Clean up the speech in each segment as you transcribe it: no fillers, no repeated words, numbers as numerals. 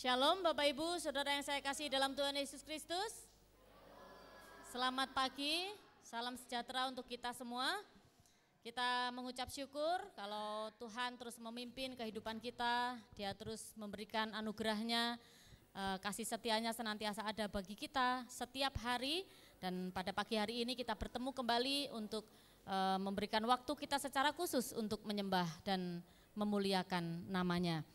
Shalom Bapak Ibu, Saudara yang saya kasih dalam Tuhan Yesus Kristus. Selamat pagi, salam sejahtera untuk kita semua. Kita mengucap syukur kalau Tuhan terus memimpin kehidupan kita, Dia terus memberikan anugerahnya, kasih setianya senantiasa ada bagi kita setiap hari. Dan pada pagi hari ini kita bertemu kembali untuk memberikan waktu kita secara khusus untuk menyembah dan memuliakan namanya.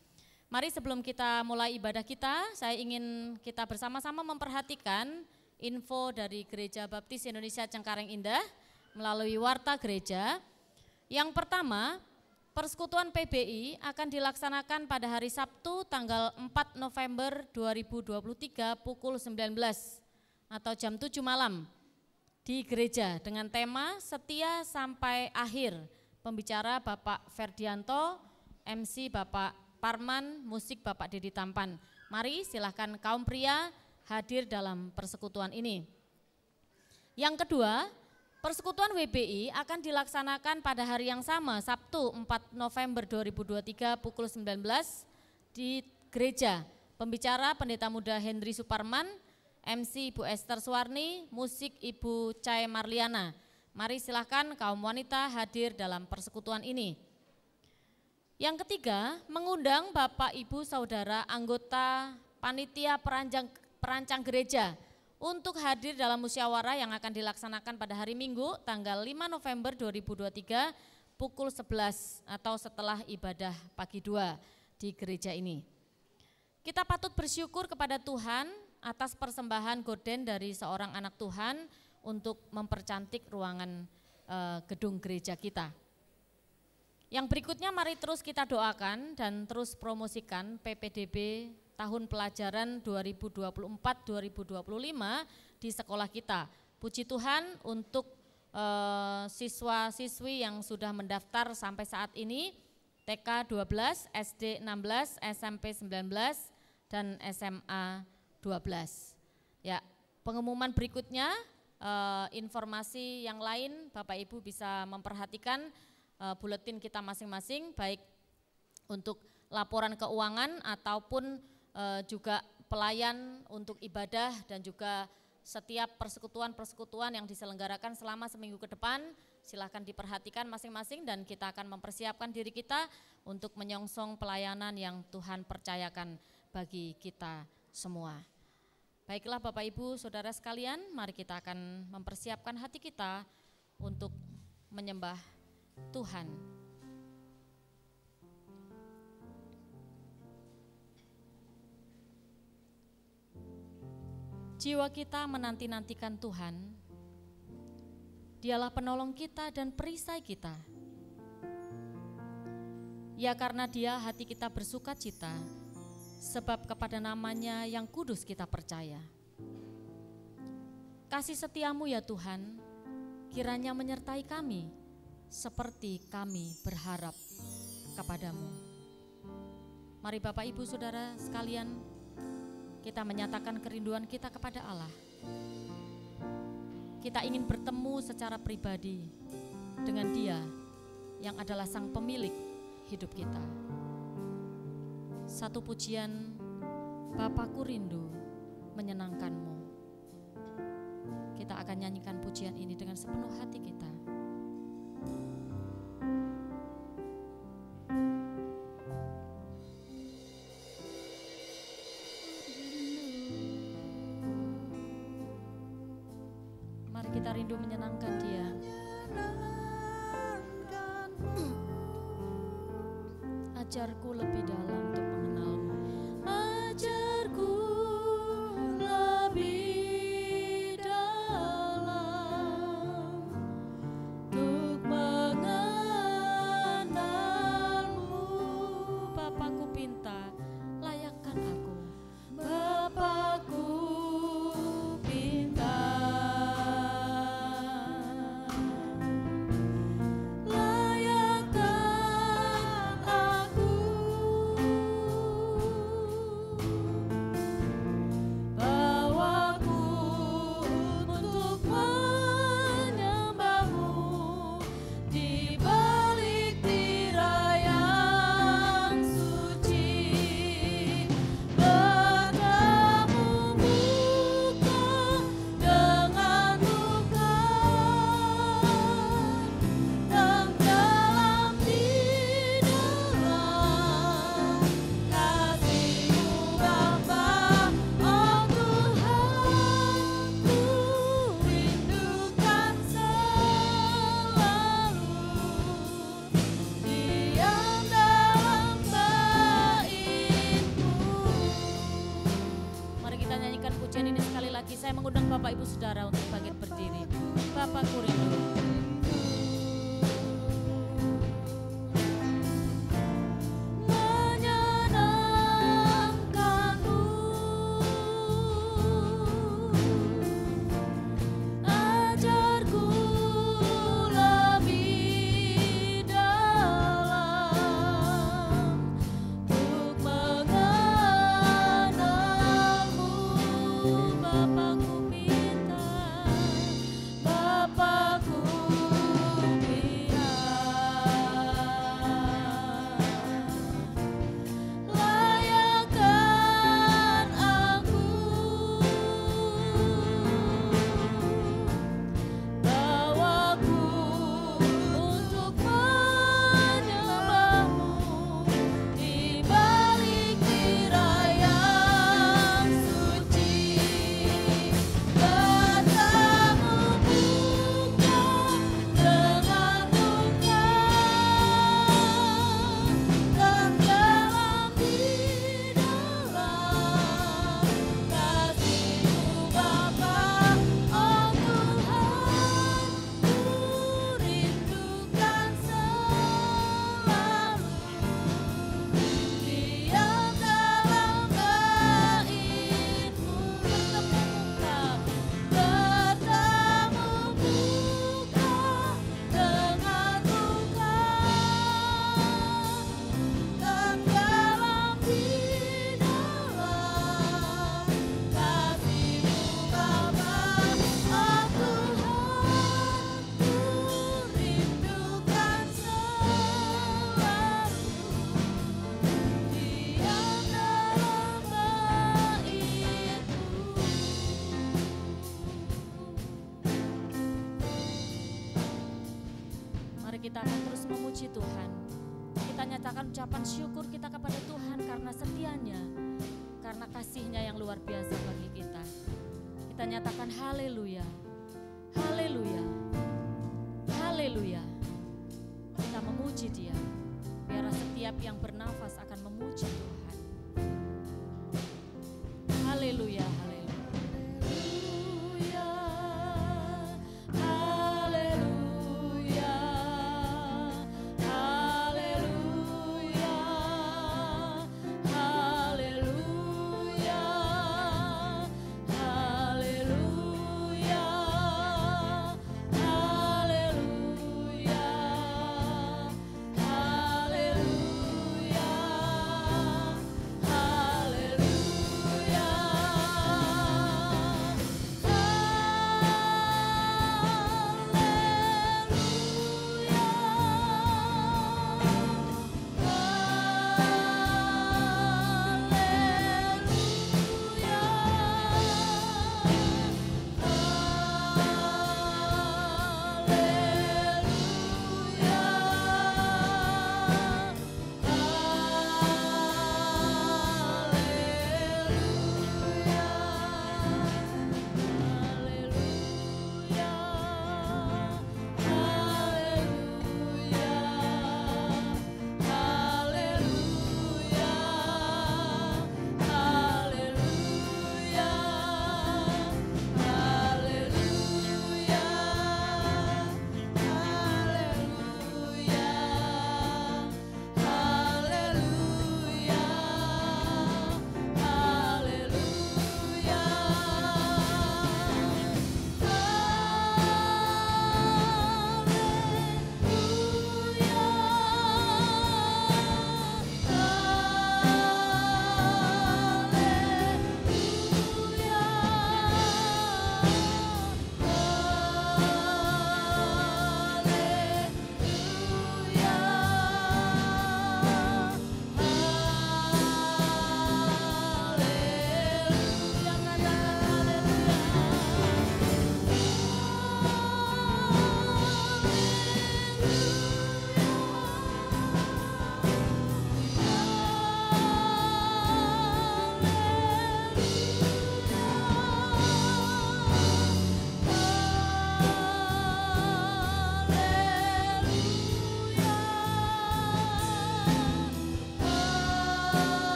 Mari sebelum kita mulai ibadah kita, saya ingin kita bersama-sama memperhatikan info dari Gereja Baptis Indonesia Cengkareng Indah melalui Warta Gereja. Yang pertama, persekutuan PBI akan dilaksanakan pada hari Sabtu tanggal 4 November 2023 pukul 19 atau jam 7 malam di gereja dengan tema Setia Sampai Akhir. Pembicara Bapak Ferdianto, MC Bapak Parman, musik Bapak Dedi Tampan. Mari silahkan kaum pria hadir dalam persekutuan ini. Yang kedua, persekutuan WBI akan dilaksanakan pada hari yang sama, Sabtu 4 November 2023 pukul 19 di gereja. Pembicara Pendeta Muda Hendri Suparman, MC Ibu Esther Suwarni, musik Ibu Cai Marliana. Mari silahkan kaum wanita hadir dalam persekutuan ini. Yang ketiga, mengundang Bapak Ibu Saudara anggota panitia perancang gereja untuk hadir dalam musyawarah yang akan dilaksanakan pada hari Minggu tanggal 5 November 2023 pukul 11 atau setelah ibadah pagi 2 di gereja ini. Kita patut bersyukur kepada Tuhan atas persembahan gorden dari seorang anak Tuhan untuk mempercantik ruangan gedung gereja kita. Yang berikutnya mari terus kita doakan dan terus promosikan PPDB tahun pelajaran 2024-2025 di sekolah kita. Puji Tuhan untuk siswa-siswi yang sudah mendaftar sampai saat ini, TK 12, SD 16, SMP 19, dan SMA 12. Ya, pengumuman berikutnya, informasi yang lain Bapak Ibu bisa memperhatikan buletin kita masing-masing, baik untuk laporan keuangan ataupun juga pelayan untuk ibadah dan juga setiap persekutuan-persekutuan yang diselenggarakan selama seminggu ke depan. Silakan diperhatikan masing-masing dan kita akan mempersiapkan diri kita untuk menyongsong pelayanan yang Tuhan percayakan bagi kita semua. Baiklah Bapak Ibu Saudara sekalian, mari kita akan mempersiapkan hati kita untuk menyembah Tuhan. Jiwa kita menanti-nantikan Tuhan. Dialah penolong kita dan perisai kita. Ya, karena Dia hati kita bersukacita, sebab kepada namanya yang kudus kita percaya. Kasih setiamu ya Tuhan, kiranya menyertai kami, seperti kami berharap kepadamu. Mari Bapak Ibu Saudara sekalian, kita menyatakan kerinduan kita kepada Allah. Kita ingin bertemu secara pribadi dengan Dia yang adalah Sang Pemilik hidup kita. Satu pujian, Bapakku rindu menyenangkanmu. Kita akan nyanyikan pujian ini dengan sepenuh hati kita. Kita rindu menyenangkan Dia. Ajarku lebih dalam untuk mengenalmu. Ajarku lebih dalam untuk mengenalmu. Bapakku pinta, layakkan aku. Bapakku pinta, layakkan aku. Mari kita akan terus memuji Tuhan. Kita nyatakan ucapan syukur kita kepada Tuhan karena setianya, karena kasih-Nya yang luar biasa bagi kita. Kita nyatakan haleluya, haleluya, haleluya. Kita memuji Dia. Biar setiap yang bernafas akan memuji Tuhan. Haleluya, haleluya.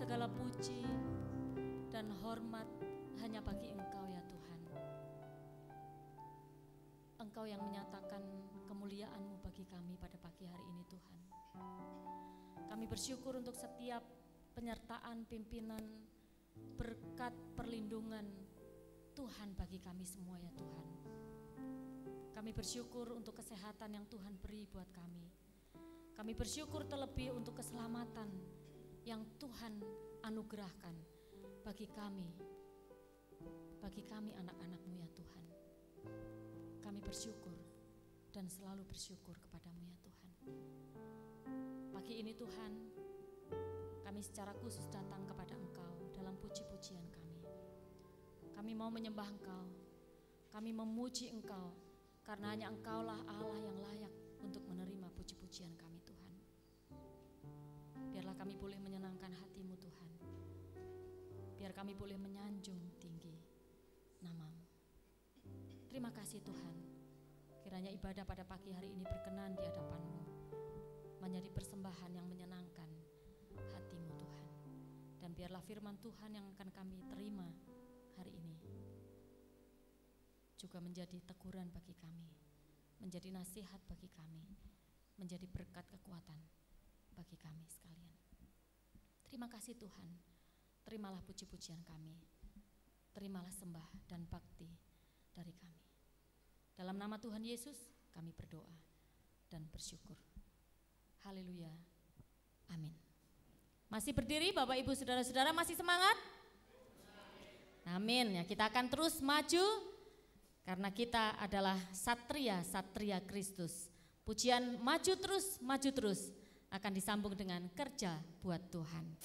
Segala puji dan hormat hanya bagi Engkau ya Tuhan. Engkau yang menyatakan kemuliaan-Mu bagi kami pada pagi hari ini Tuhan. Kami bersyukur untuk setiap penyertaan, pimpinan, berkat, perlindungan Tuhan bagi kami semua ya Tuhan. Kami bersyukur untuk kesehatan yang Tuhan beri buat kami. Kami bersyukur terlebih untuk keselamatan yang Tuhan anugerahkan bagi kami anak-anak-Mu ya Tuhan. Kami bersyukur dan selalu bersyukur kepadamu ya Tuhan. Pagi ini Tuhan, kami secara khusus datang kepada Engkau dalam puji-pujian kami. Kami mau menyembah Engkau, kami memuji Engkau, karena hanya Engkaulah Allah yang layak untuk menerima puji-pujian kami Tuhan. Biarlah kami boleh menyenangkan hati-Mu Tuhan. Biar kami boleh menyanjung tinggi nama-Mu. Terima kasih Tuhan. Kiranya ibadah pada pagi hari ini berkenan di hadapan-Mu, menjadi persembahan yang menyenangkan hati-Mu Tuhan. Dan biarlah firman Tuhan yang akan kami terima hari ini juga menjadi teguran bagi kami, menjadi nasihat bagi kami, menjadi berkat kekuatan Terima kasih Tuhan, terimalah puji-pujian kami, terimalah sembah dan bakti dari kami. Dalam nama Tuhan Yesus kami berdoa dan bersyukur. Haleluya, amin. Masih berdiri Bapak Ibu Saudara-saudara, masih semangat? Amin, ya kita akan terus maju karena kita adalah satria Kristus. Pujian maju terus akan disambung dengan kerja buat Tuhan.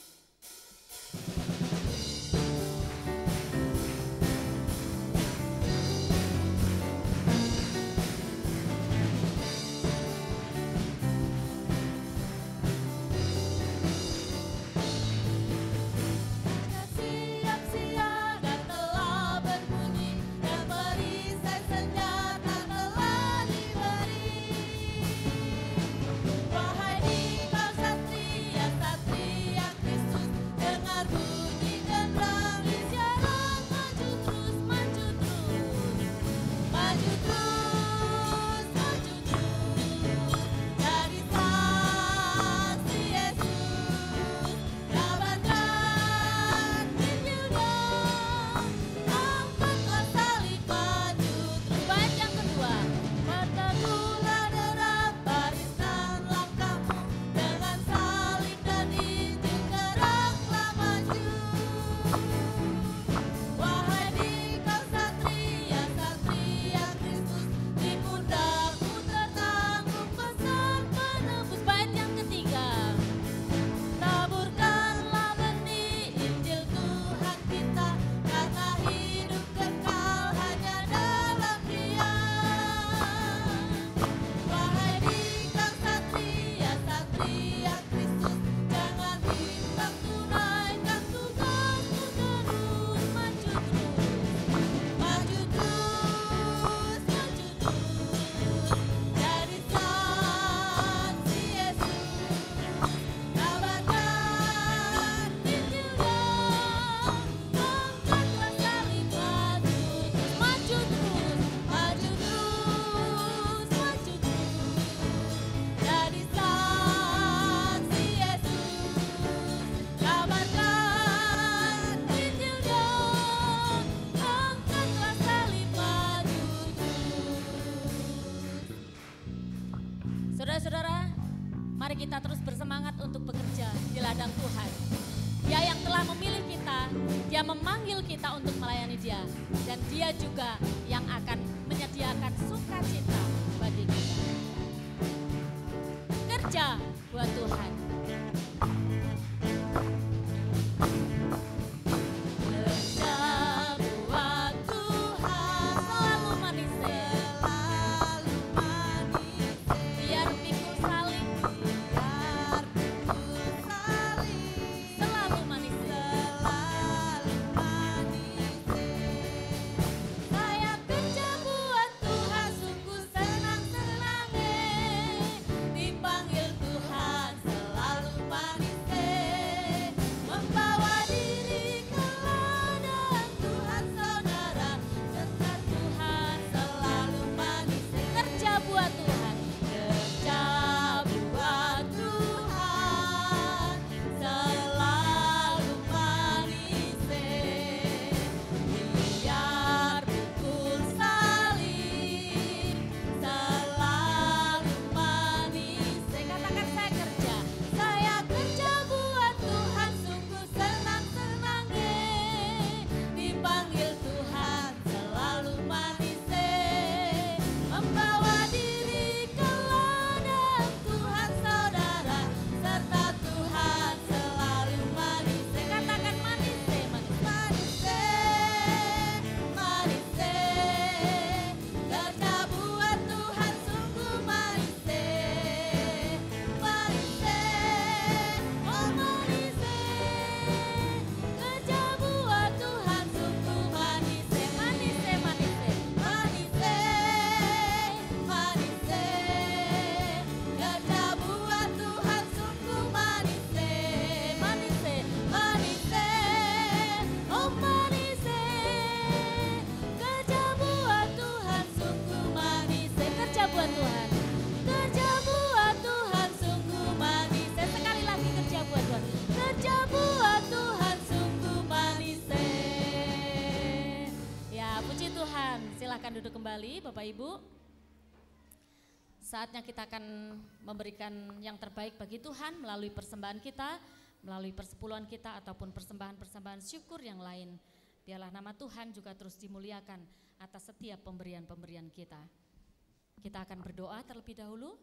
Saudara-saudara, mari kita terus bersemangat untuk bekerja di ladang Tuhan. Dia yang telah memilih kita, Dia memanggil kita untuk melayani Dia, dan Dia juga yang akan menyediakan sukacita bagi kita. Kerja buat Tuhan. Dipanggil Tuhan selalu. silakan duduk kembali Bapak Ibu. Saatnya kita akan memberikan yang terbaik bagi Tuhan melalui persembahan kita, melalui persepuluhan kita ataupun persembahan-persembahan syukur yang lain. Biarlah nama Tuhan juga terus dimuliakan atas setiap pemberian-pemberian kita. Kita akan berdoa terlebih dahulu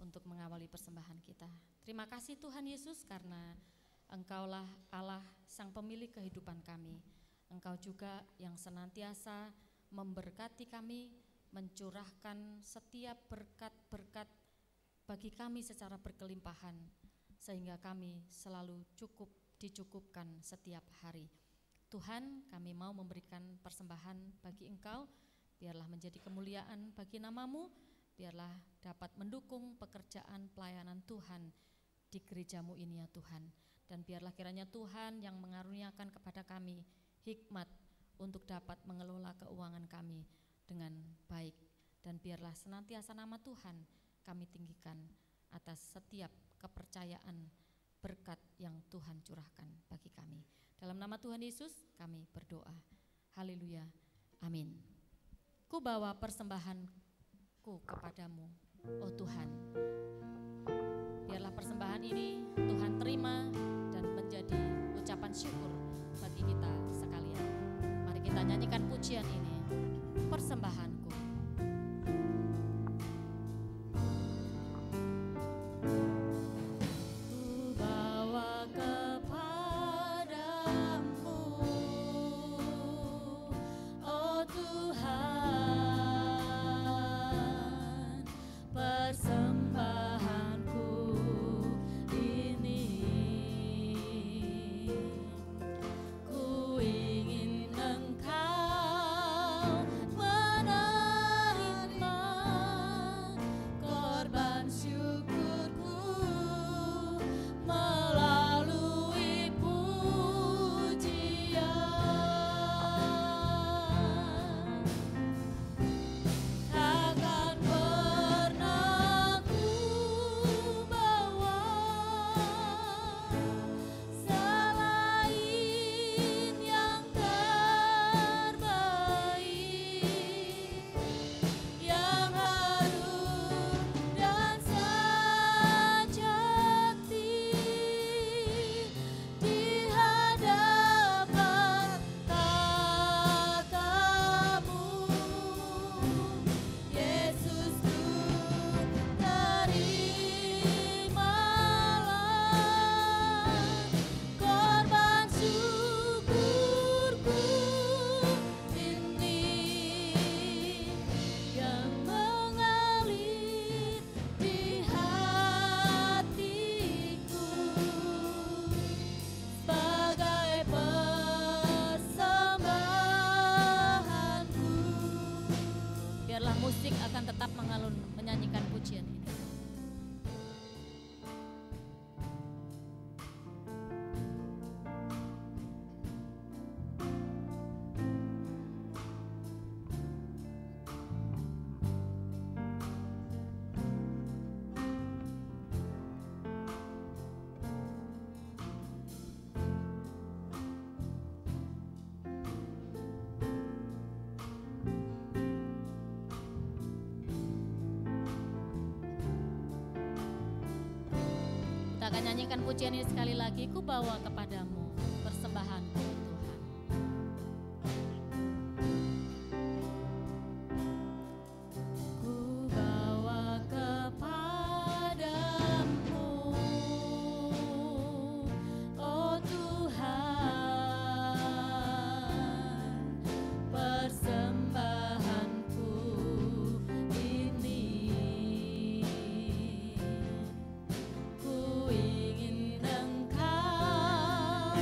untuk mengawali persembahan kita. Terima kasih Tuhan Yesus karena Engkaulah Allah sang pemilik kehidupan kami. Engkau juga yang senantiasa memberkati kami, mencurahkan setiap berkat-berkat bagi kami secara berkelimpahan, sehingga kami selalu dicukupkan setiap hari. Tuhan, kami mau memberikan persembahan bagi Engkau, biarlah menjadi kemuliaan bagi nama-Mu, biarlah dapat mendukung pekerjaan pelayanan Tuhan di gereja-Mu ini ya Tuhan. Dan biarlah kiranya Tuhan yang mengaruniakan kepada kami hikmat untuk dapat mengelola keuangan kami dengan baik. Dan biarlah senantiasa nama Tuhan kami tinggikan atas setiap kepercayaan berkat yang Tuhan curahkan bagi kami. Dalam nama Tuhan Yesus kami berdoa. Haleluya. Amin. Ku bawa persembahanku kepadamu, oh Tuhan. Biarlah persembahan ini Tuhan terima dan menjadi ucapan syukur bagi kita sekalian. Mari kita nyanyikan pujian ini, persembahanku. Musik akan tetap mengalun menyanyikan pujian ini. Kita akan nyanyikan pujian ini sekali lagi. Ku bawa kepadamu persembahanku Tuhan. Ku bawa kepadamu, oh Tuhan, persembahanku ini. Ku ingin Engkau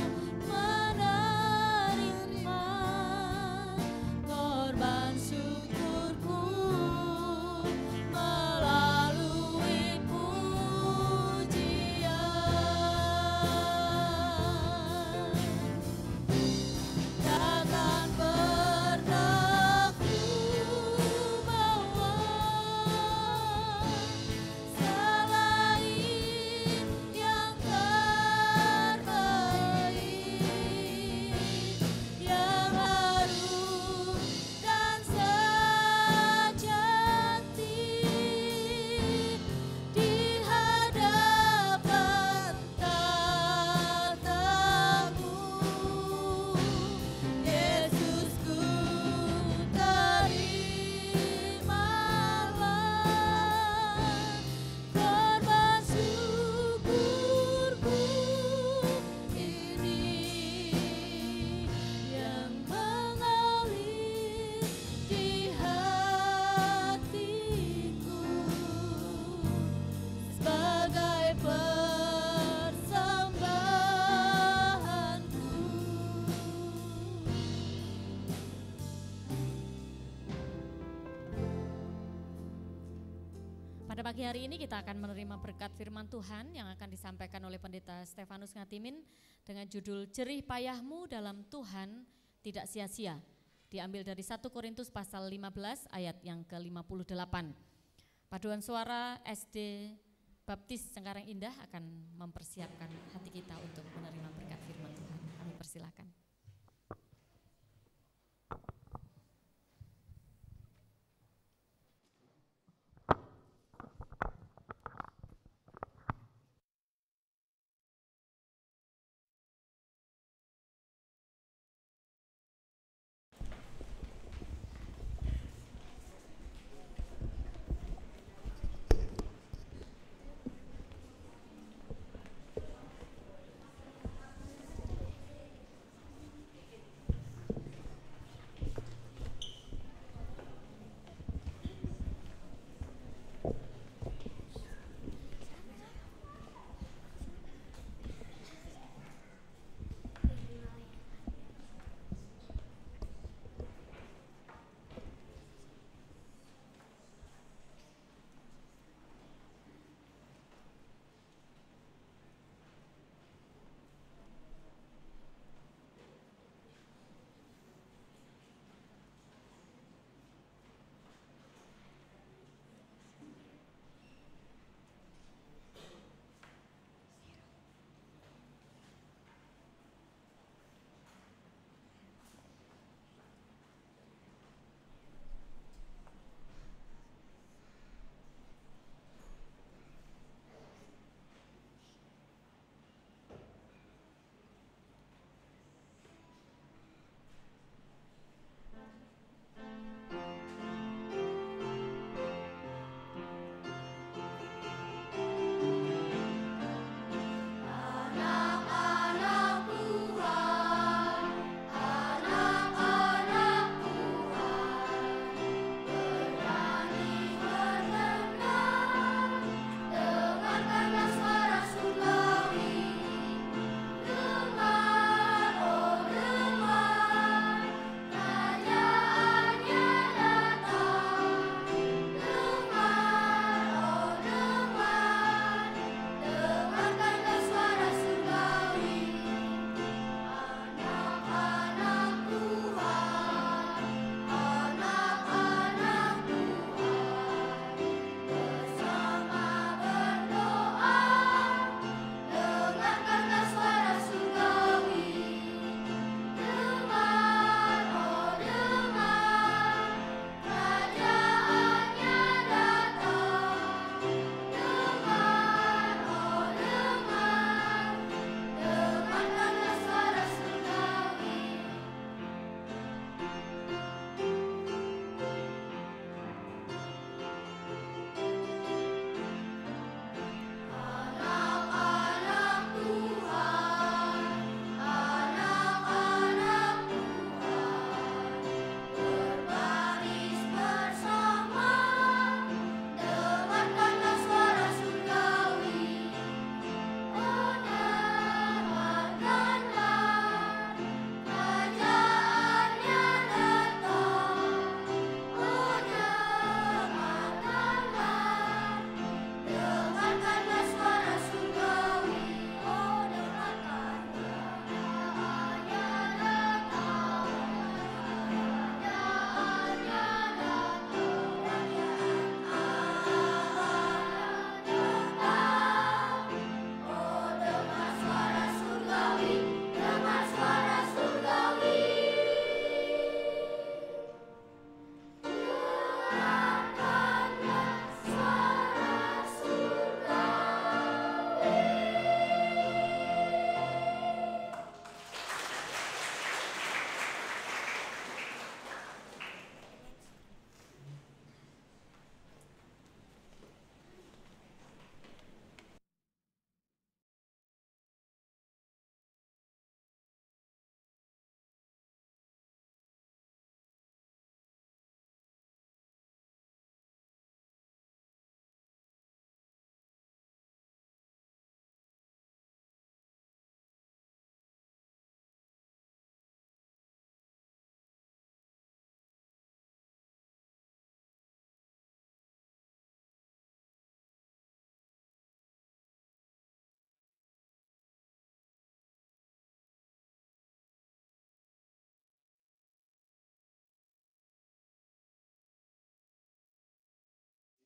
pagi hari ini kita akan menerima berkat firman Tuhan yang akan disampaikan oleh Pendeta Stefanus Ngatimin dengan judul Jerih Payahmu dalam Tuhan Tidak Sia-sia. Diambil dari 1 Korintus pasal 15 ayat yang ke-58. Paduan suara SD Baptis Cengkareng Indah akan mempersiapkan hati kita untuk menerima berkat firman Tuhan. Kami persilakan.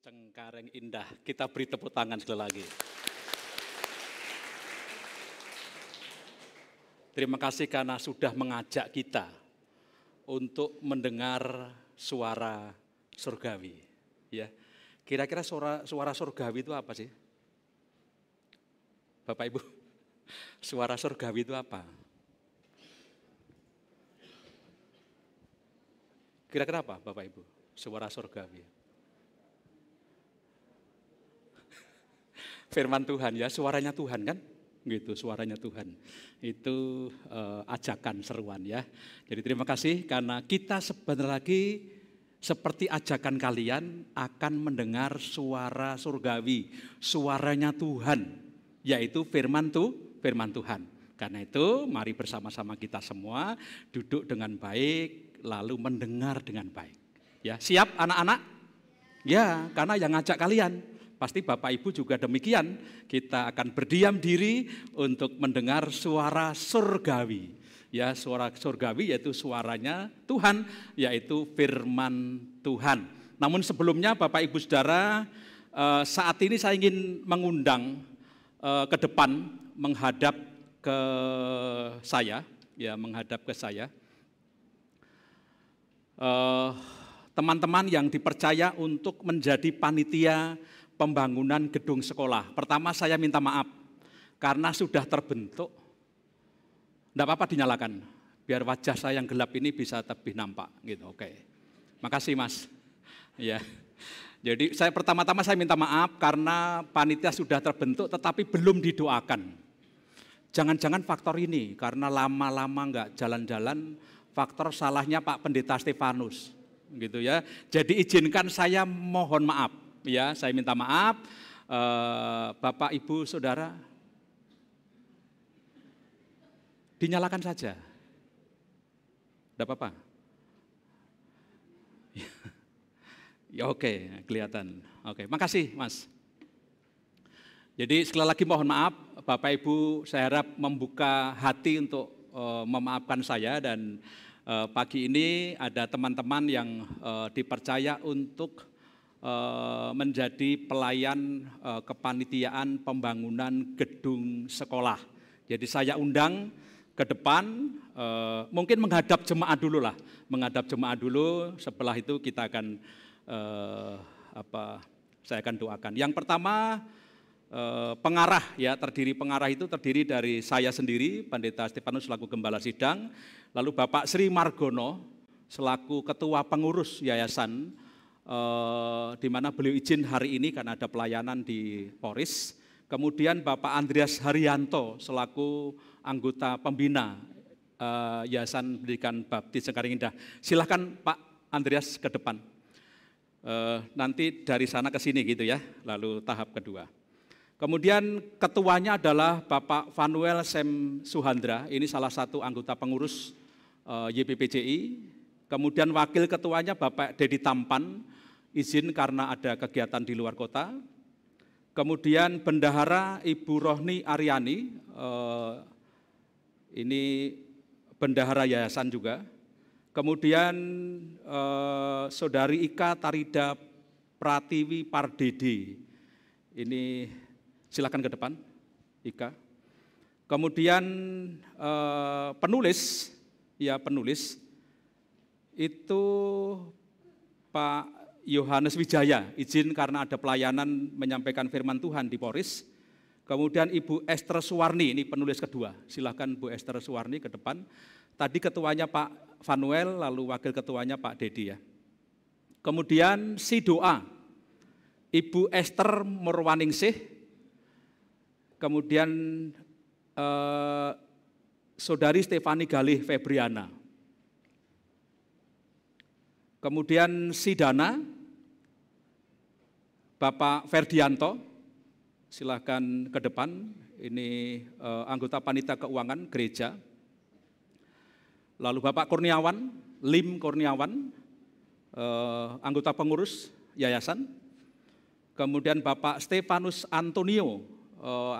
Cengkareng indah, kita beri tepuk tangan sekali lagi. Terima kasih karena sudah mengajak kita untuk mendengar suara surgawi. Ya, kira-kira suara surgawi itu apa sih? Bapak Ibu, suara surgawi itu apa? Kira-kira apa Bapak Ibu, suara surgawi? Firman Tuhan ya, suaranya Tuhan kan? Gitu, suaranya Tuhan. Itu ajakan seruan ya. Jadi terima kasih karena kita sebentar lagi seperti ajakan kalian akan mendengar suara surgawi, suaranya Tuhan, yaitu firman Tuhan. Karena itu mari bersama-sama kita semua duduk dengan baik lalu mendengar dengan baik. Ya, siap anak-anak? Ya, karena yang ngajak kalian. Pasti Bapak Ibu juga demikian, kita akan berdiam diri untuk mendengar suara surgawi. Ya, suara surgawi yaitu suaranya Tuhan, yaitu firman Tuhan. Namun sebelumnya Bapak Ibu Saudara, saat ini saya ingin mengundang ke depan menghadap ke saya, ya menghadap ke saya. Teman-teman yang dipercaya untuk menjadi panitia pembangunan gedung sekolah. Pertama saya minta maaf, karena sudah terbentuk, enggak apa-apa dinyalakan, biar wajah saya yang gelap ini bisa lebih nampak. Gitu, oke. Makasih Mas. Ya. Jadi pertama-tama saya minta maaf karena panitia sudah terbentuk tetapi belum didoakan. Jangan-jangan faktor ini, karena lama-lama enggak jalan-jalan, faktor salahnya Pak Pendeta Stefanus. Gitu ya. Jadi izinkan saya mohon maaf. Ya, saya minta maaf, Bapak, Ibu, Saudara, dinyalakan saja, tidak apa-apa. Ya oke, kelihatan. Oke, makasih Mas. Jadi sekali lagi mohon maaf, Bapak Ibu, saya harap membuka hati untuk memaafkan saya dan pagi ini ada teman-teman yang dipercaya untuk menjadi pelayan kepanitiaan pembangunan gedung sekolah. Jadi saya undang ke depan, mungkin menghadap jemaat dulu lah, menghadap jemaat dulu. Setelah itu kita akan saya akan doakan. Yang pertama pengarah ya, pengarah itu terdiri dari saya sendiri, Pendeta Stefanus selaku Gembala Sidang, lalu Bapak Sri Margono selaku Ketua Pengurus Yayasan. Di mana beliau izin hari ini karena ada pelayanan di Poris. Kemudian Bapak Andreas Haryanto selaku anggota pembina Yayasan Pendidikan Baptis Cengkareng Indah. Silakan Pak Andreas ke depan. Nanti dari sana ke sini gitu ya, lalu tahap kedua. Kemudian ketuanya adalah Bapak Vanuel Sem Suhandra, ini salah satu anggota pengurus YPPCI. Kemudian wakil ketuanya Bapak Dedi Tampan, izin karena ada kegiatan di luar kota. Kemudian bendahara Ibu Rohni Aryani, ini bendahara yayasan juga. Kemudian Saudari Ika Tarida Pratiwi Pardede, ini silakan ke depan, Ika. Kemudian penulis, itu Pak Yohanes Wijaya, izin karena ada pelayanan menyampaikan firman Tuhan di Poris. Kemudian Ibu Esther Suwarni, ini penulis kedua, silakan Bu Esther Suwarni ke depan. Tadi ketuanya Pak Vanuel, lalu wakil ketuanya Pak Dedi ya. Kemudian si doa, Ibu Esther Murwaningsih, kemudian Saudari Stefani Galih Febriana. Kemudian Sidana, Bapak Ferdianto, silakan ke depan, ini anggota panitia keuangan gereja. Lalu Bapak Kurniawan, Lim Kurniawan, anggota pengurus yayasan. Kemudian Bapak Stefanus Antonio,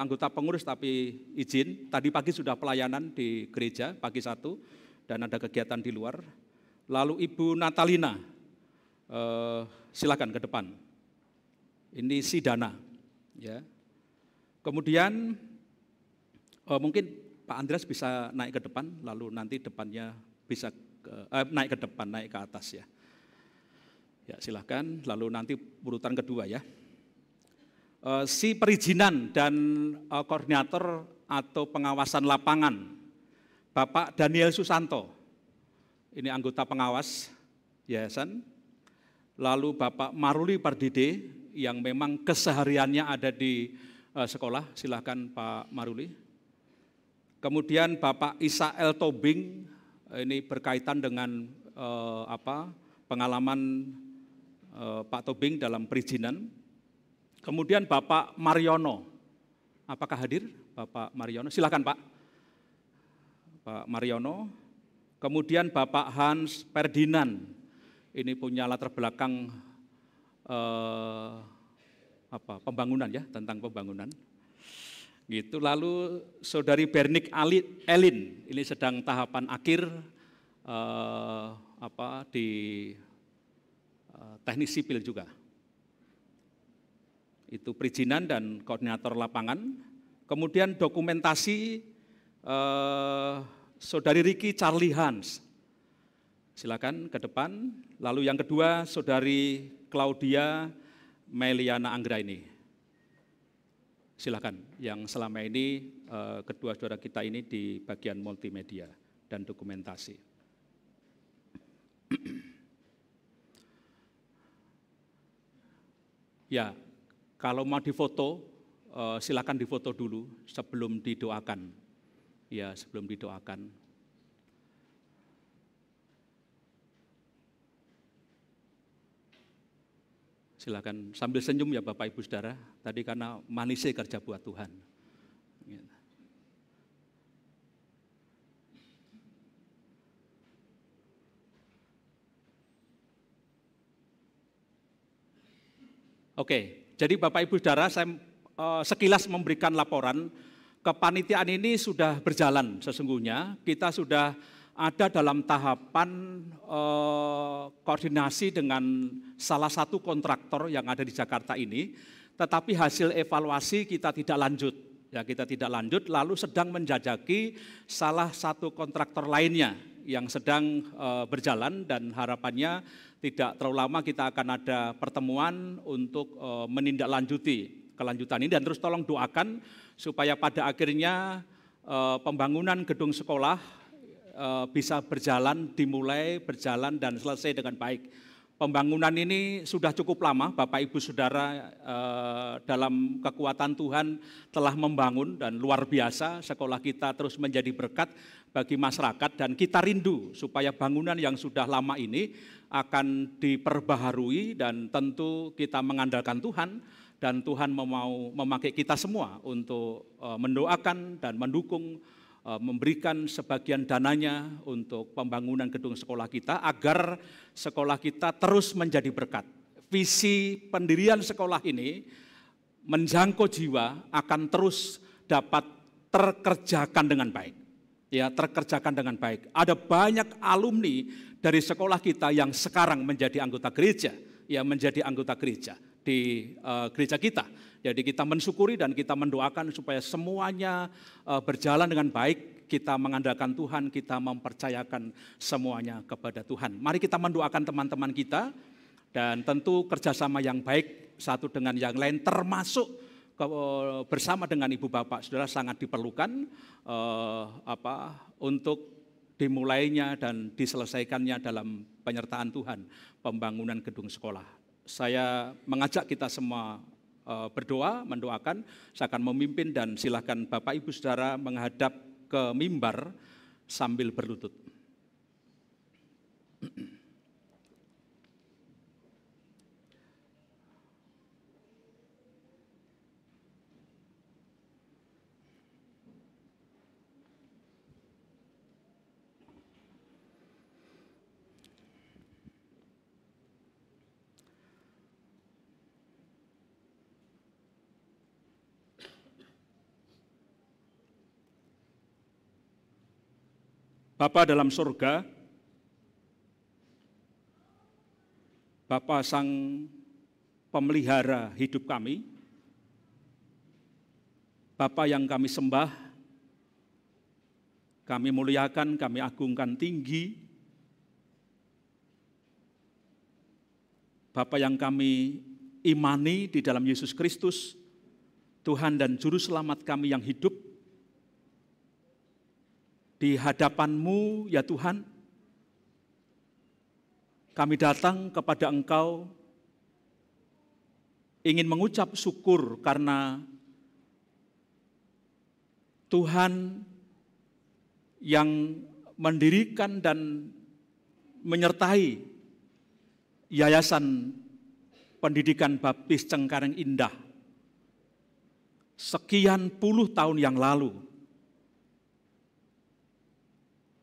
anggota pengurus tapi izin, tadi pagi sudah pelayanan di gereja, pagi 1, dan ada kegiatan di luar. Lalu Ibu Natalina, silakan ke depan. Ini Sidana, ya. Kemudian mungkin Pak Andreas bisa naik ke depan, lalu nanti depannya bisa naik ke depan, naik ke atas ya. Ya silahkan, lalu nanti urutan kedua ya. Si perizinan dan koordinator atau pengawasan lapangan, Bapak Daniel Susanto, ini anggota pengawas yayasan. Lalu Bapak Maruli Pardide yang memang kesehariannya ada di sekolah, silahkan Pak Maruli. Kemudian Bapak Isael Tobing, ini berkaitan dengan pengalaman Pak Tobing dalam perizinan. Kemudian Bapak Mariono, apakah hadir Bapak Mariono? Silakan Pak. Pak Mariono. Kemudian Bapak Hans Ferdinand, ini punya latar belakang pembangunan ya, tentang pembangunan. Gitu. Lalu Saudari Bernik Elin, ini sedang tahapan akhir di teknik sipil juga. Itu perizinan dan koordinator lapangan. Kemudian dokumentasi Saudari Riki Charlie Hans. Silakan ke depan. Lalu yang kedua Saudari Claudia Meliana Anggraini. Silakan. Yang selama ini kedua saudara kita ini di bagian multimedia dan dokumentasi. Ya. Kalau mau difoto, silakan difoto dulu sebelum didoakan. Ya, sebelum didoakan. Silakan sambil senyum ya Bapak Ibu Saudara. Tadi karena manisnya kerja buat Tuhan. Oke. Jadi Bapak Ibu Saudara, saya sekilas memberikan laporan, kepanitiaan ini sudah berjalan sesungguhnya. Kita sudah ada dalam tahapan koordinasi dengan salah satu kontraktor yang ada di Jakarta ini, tetapi hasil evaluasi kita tidak lanjut. Ya, kita tidak lanjut, lalu sedang menjajaki salah satu kontraktor lainnya yang sedang berjalan dan harapannya tidak terlalu lama kita akan ada pertemuan untuk menindaklanjuti kelanjutan ini dan terus tolong doakan supaya pada akhirnya pembangunan gedung sekolah bisa berjalan, dimulai, berjalan dan selesai dengan baik. Pembangunan ini sudah cukup lama, Bapak Ibu Saudara dalam kekuatan Tuhan telah membangun dan luar biasa sekolah kita terus menjadi berkat bagi masyarakat dan kita rindu supaya bangunan yang sudah lama ini akan diperbaharui dan tentu kita mengandalkan Tuhan dan Tuhan mau memakai kita semua untuk mendoakan dan mendukung, memberikan sebagian dananya untuk pembangunan gedung sekolah kita agar sekolah kita terus menjadi berkat. Visi pendirian sekolah ini menjangkau jiwa akan terus dapat terkerjakan dengan baik. Ya, terkerjakan dengan baik. Ada banyak alumni dari sekolah kita yang sekarang menjadi anggota gereja, ya menjadi anggota gereja di gereja kita. Jadi kita mensyukuri dan kita mendoakan supaya semuanya berjalan dengan baik. Kita mengandalkan Tuhan, kita mempercayakan semuanya kepada Tuhan. Mari kita mendoakan teman-teman kita dan tentu kerjasama yang baik satu dengan yang lain termasuk bersama dengan Ibu Bapak Saudara sangat diperlukan untuk dimulainya dan diselesaikannya dalam penyertaan Tuhan pembangunan gedung sekolah. Saya mengajak kita semua berdoa, mendoakan, saya akan memimpin dan silakan Bapak Ibu Saudara menghadap ke mimbar sambil berlutut. Bapa dalam surga, Bapa Sang pemelihara hidup kami, Bapa yang kami sembah, kami muliakan, kami agungkan tinggi, Bapa yang kami imani di dalam Yesus Kristus, Tuhan dan Juru Selamat kami yang hidup. Di hadapan-Mu ya Tuhan, kami datang kepada Engkau ingin mengucap syukur karena Tuhan yang mendirikan dan menyertai Yayasan Pendidikan Baptis Cengkareng Indah sekian puluh tahun yang lalu.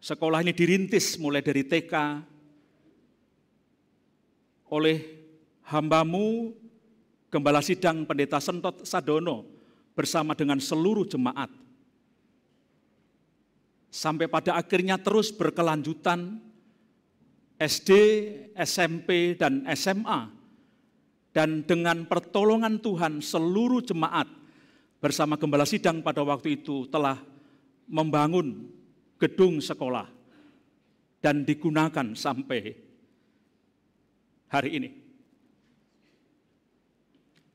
Sekolah ini dirintis mulai dari TK oleh hamba-Mu, Gembala Sidang Pendeta Sentot Sadono bersama dengan seluruh jemaat. Sampai pada akhirnya terus berkelanjutan SD, SMP, dan SMA. Dan dengan pertolongan Tuhan seluruh jemaat bersama Gembala Sidang pada waktu itu telah membangun gedung sekolah dan digunakan sampai hari ini.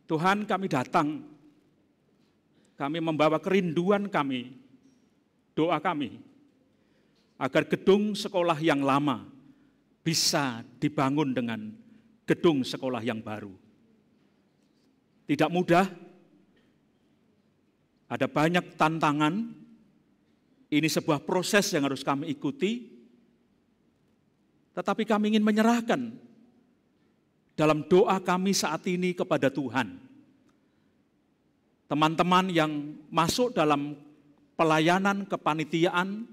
Tuhan, kami datang, kami membawa kerinduan kami, doa kami, agar gedung sekolah yang lama bisa dibangun dengan gedung sekolah yang baru. Tidak mudah, ada banyak tantangan. Ini sebuah proses yang harus kami ikuti, tetapi kami ingin menyerahkan dalam doa kami saat ini kepada Tuhan. Teman-teman yang masuk dalam pelayanan kepanitiaan,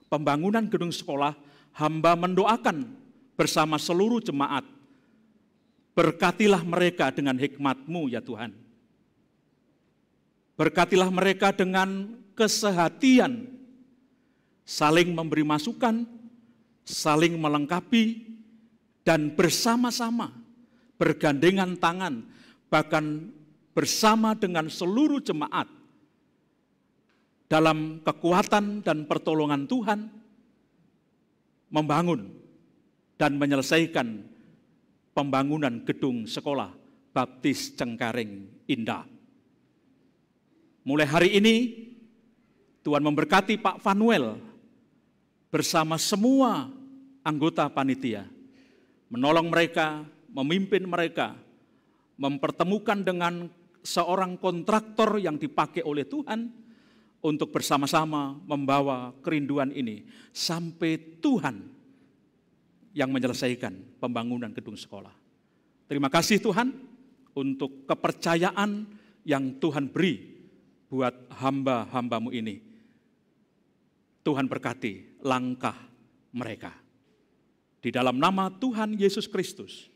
pembangunan gedung sekolah, hamba mendoakan bersama seluruh jemaat, berkatilah mereka dengan hikmat-Mu ya Tuhan. Berkatilah mereka dengan kesehatian, saling memberi masukan, saling melengkapi, dan bersama-sama bergandengan tangan, bahkan bersama dengan seluruh jemaat dalam kekuatan dan pertolongan Tuhan, membangun dan menyelesaikan pembangunan gedung sekolah Baptis Cengkareng Indah. Mulai hari ini, Tuhan memberkati Pak Fanuel bersama semua anggota panitia, menolong mereka, memimpin mereka, mempertemukan dengan seorang kontraktor yang dipakai oleh Tuhan untuk bersama-sama membawa kerinduan ini sampai Tuhan yang menyelesaikan pembangunan gedung sekolah. Terima kasih Tuhan untuk kepercayaan yang Tuhan beri buat hamba-hamba-Mu ini. Tuhan berkati langkah mereka. Di dalam nama Tuhan Yesus Kristus,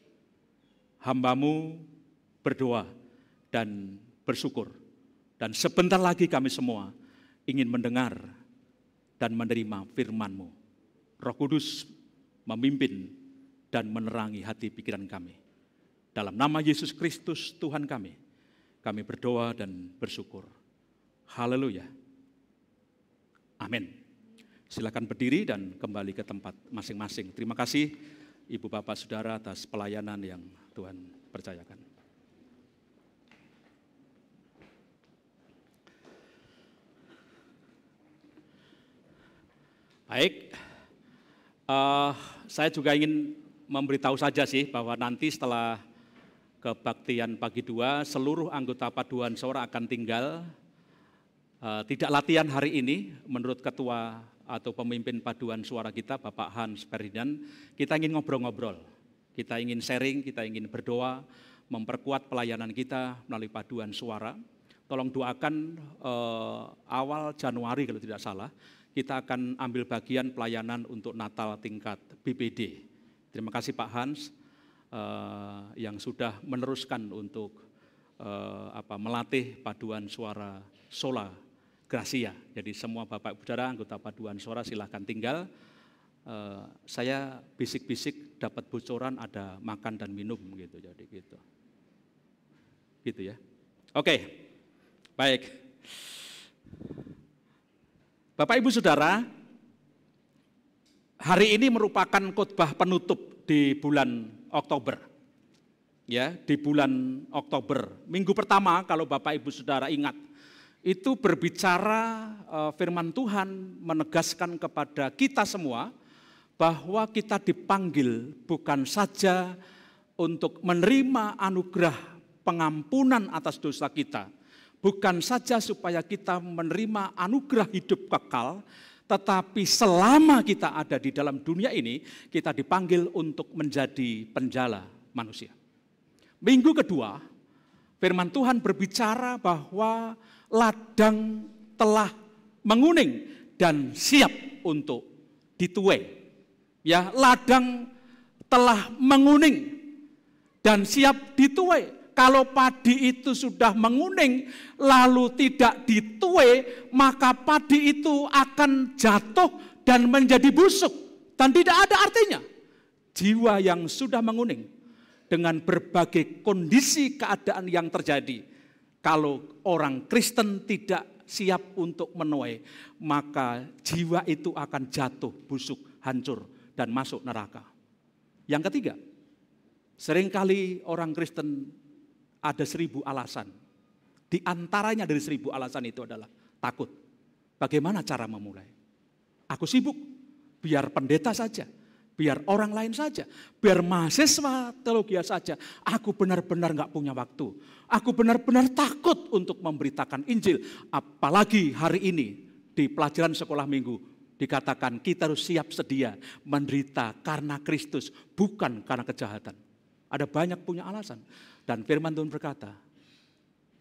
hamba-Mu berdoa dan bersyukur. Dan sebentar lagi kami semua ingin mendengar dan menerima firman-Mu. Roh Kudus memimpin dan menerangi hati pikiran kami. Dalam nama Yesus Kristus Tuhan kami berdoa dan bersyukur. Haleluya. Amin. Silakan berdiri dan kembali ke tempat masing-masing. Terima kasih Ibu Bapak Saudara atas pelayanan yang Tuhan percayakan. Baik, saya juga ingin memberitahu saja sih bahwa nanti setelah kebaktian pagi 2, seluruh anggota paduan suara akan tinggal, tidak latihan hari ini menurut ketua atau pemimpin paduan suara kita, Bapak Hans Ferdinand. Kita ingin ngobrol-ngobrol, kita ingin sharing, kita ingin berdoa, memperkuat pelayanan kita melalui paduan suara. Tolong doakan awal Januari kalau tidak salah, kita akan ambil bagian pelayanan untuk Natal tingkat BPD. Terima kasih Pak Hans yang sudah meneruskan untuk melatih paduan suara Sola Gracia. Jadi semua Bapak Ibu Saudara anggota paduan suara silahkan tinggal. Saya bisik-bisik dapat bocoran ada makan dan minum gitu. Jadi gitu. Gitu ya. Oke, baik. Bapak Ibu Saudara, hari ini merupakan khotbah penutup di bulan Oktober. Ya, di bulan Oktober. Minggu pertama kalau Bapak Ibu Saudara ingat, itu berbicara firman Tuhan menegaskan kepada kita semua bahwa kita dipanggil bukan saja untuk menerima anugerah pengampunan atas dosa kita, bukan saja supaya kita menerima anugerah hidup kekal, tetapi selama kita ada di dalam dunia ini, kita dipanggil untuk menjadi penjala manusia. Minggu kedua, firman Tuhan berbicara bahwa ladang telah menguning dan siap untuk dituai. Ya, ladang telah menguning dan siap dituai. Kalau padi itu sudah menguning lalu tidak dituai, maka padi itu akan jatuh dan menjadi busuk dan tidak ada artinya. Jiwa yang sudah menguning dengan berbagai kondisi keadaan yang terjadi, kalau orang Kristen tidak siap untuk menuai, maka jiwa itu akan jatuh, busuk, hancur dan masuk neraka. Yang ketiga, seringkali orang Kristen ada 1000 alasan. Di antaranya dari 1000 alasan itu adalah takut. Bagaimana cara memulai? Aku sibuk, biar pendeta saja, biar orang lain saja, biar mahasiswa teologi saja. Aku benar-benar gak punya waktu. Aku benar-benar takut untuk memberitakan Injil. Apalagi hari ini di pelajaran sekolah minggu dikatakan kita harus siap sedia menderita karena Kristus, bukan karena kejahatan. Ada banyak punya alasan. Dan firman Tuhan berkata,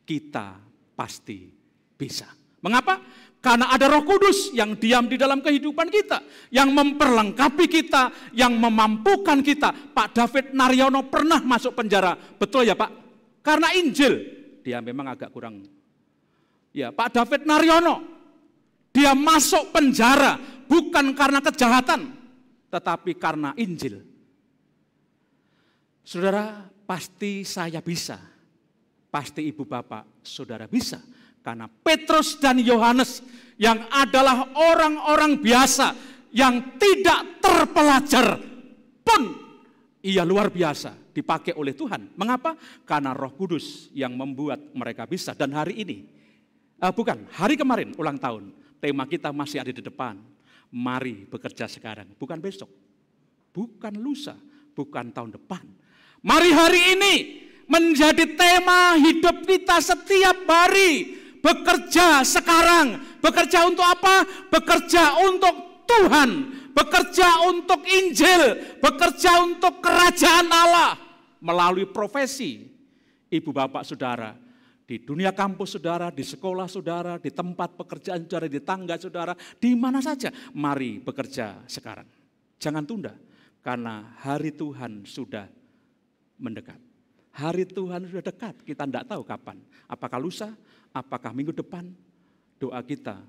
kita pasti bisa. Mengapa? Karena ada Roh Kudus yang diam di dalam kehidupan kita, yang memperlengkapi kita, yang memampukan kita. Pak David Naryono pernah masuk penjara, betul ya Pak? Karena Injil. Dia memang agak kurang. Ya, Pak David Naryono, dia masuk penjara bukan karena kejahatan, tetapi karena Injil. Saudara, pasti saya bisa, pasti ibu bapak saudara bisa, karena Petrus dan Yohanes yang adalah orang-orang biasa yang tidak terpelajar pun ia luar biasa dipakai oleh Tuhan. Mengapa? Karena Roh Kudus yang membuat mereka bisa. Dan hari ini, hari kemarin ulang tahun, tema kita masih ada di depan. Mari bekerja sekarang, bukan besok, bukan lusa, bukan tahun depan. Mari hari ini menjadi tema hidup kita setiap hari. Bekerja sekarang. Bekerja untuk apa? Bekerja untuk Tuhan. Bekerja untuk Injil. Bekerja untuk kerajaan Allah. Melalui profesi. Ibu bapak saudara. Di dunia kampus saudara, di sekolah saudara, di tempat pekerjaan saudara, di tangga saudara. Di mana saja. Mari bekerja sekarang. Jangan tunda. Karena hari Tuhan sudah mendekat. Hari Tuhan sudah dekat, kita tidak tahu kapan. Apakah lusa, apakah minggu depan, doa kita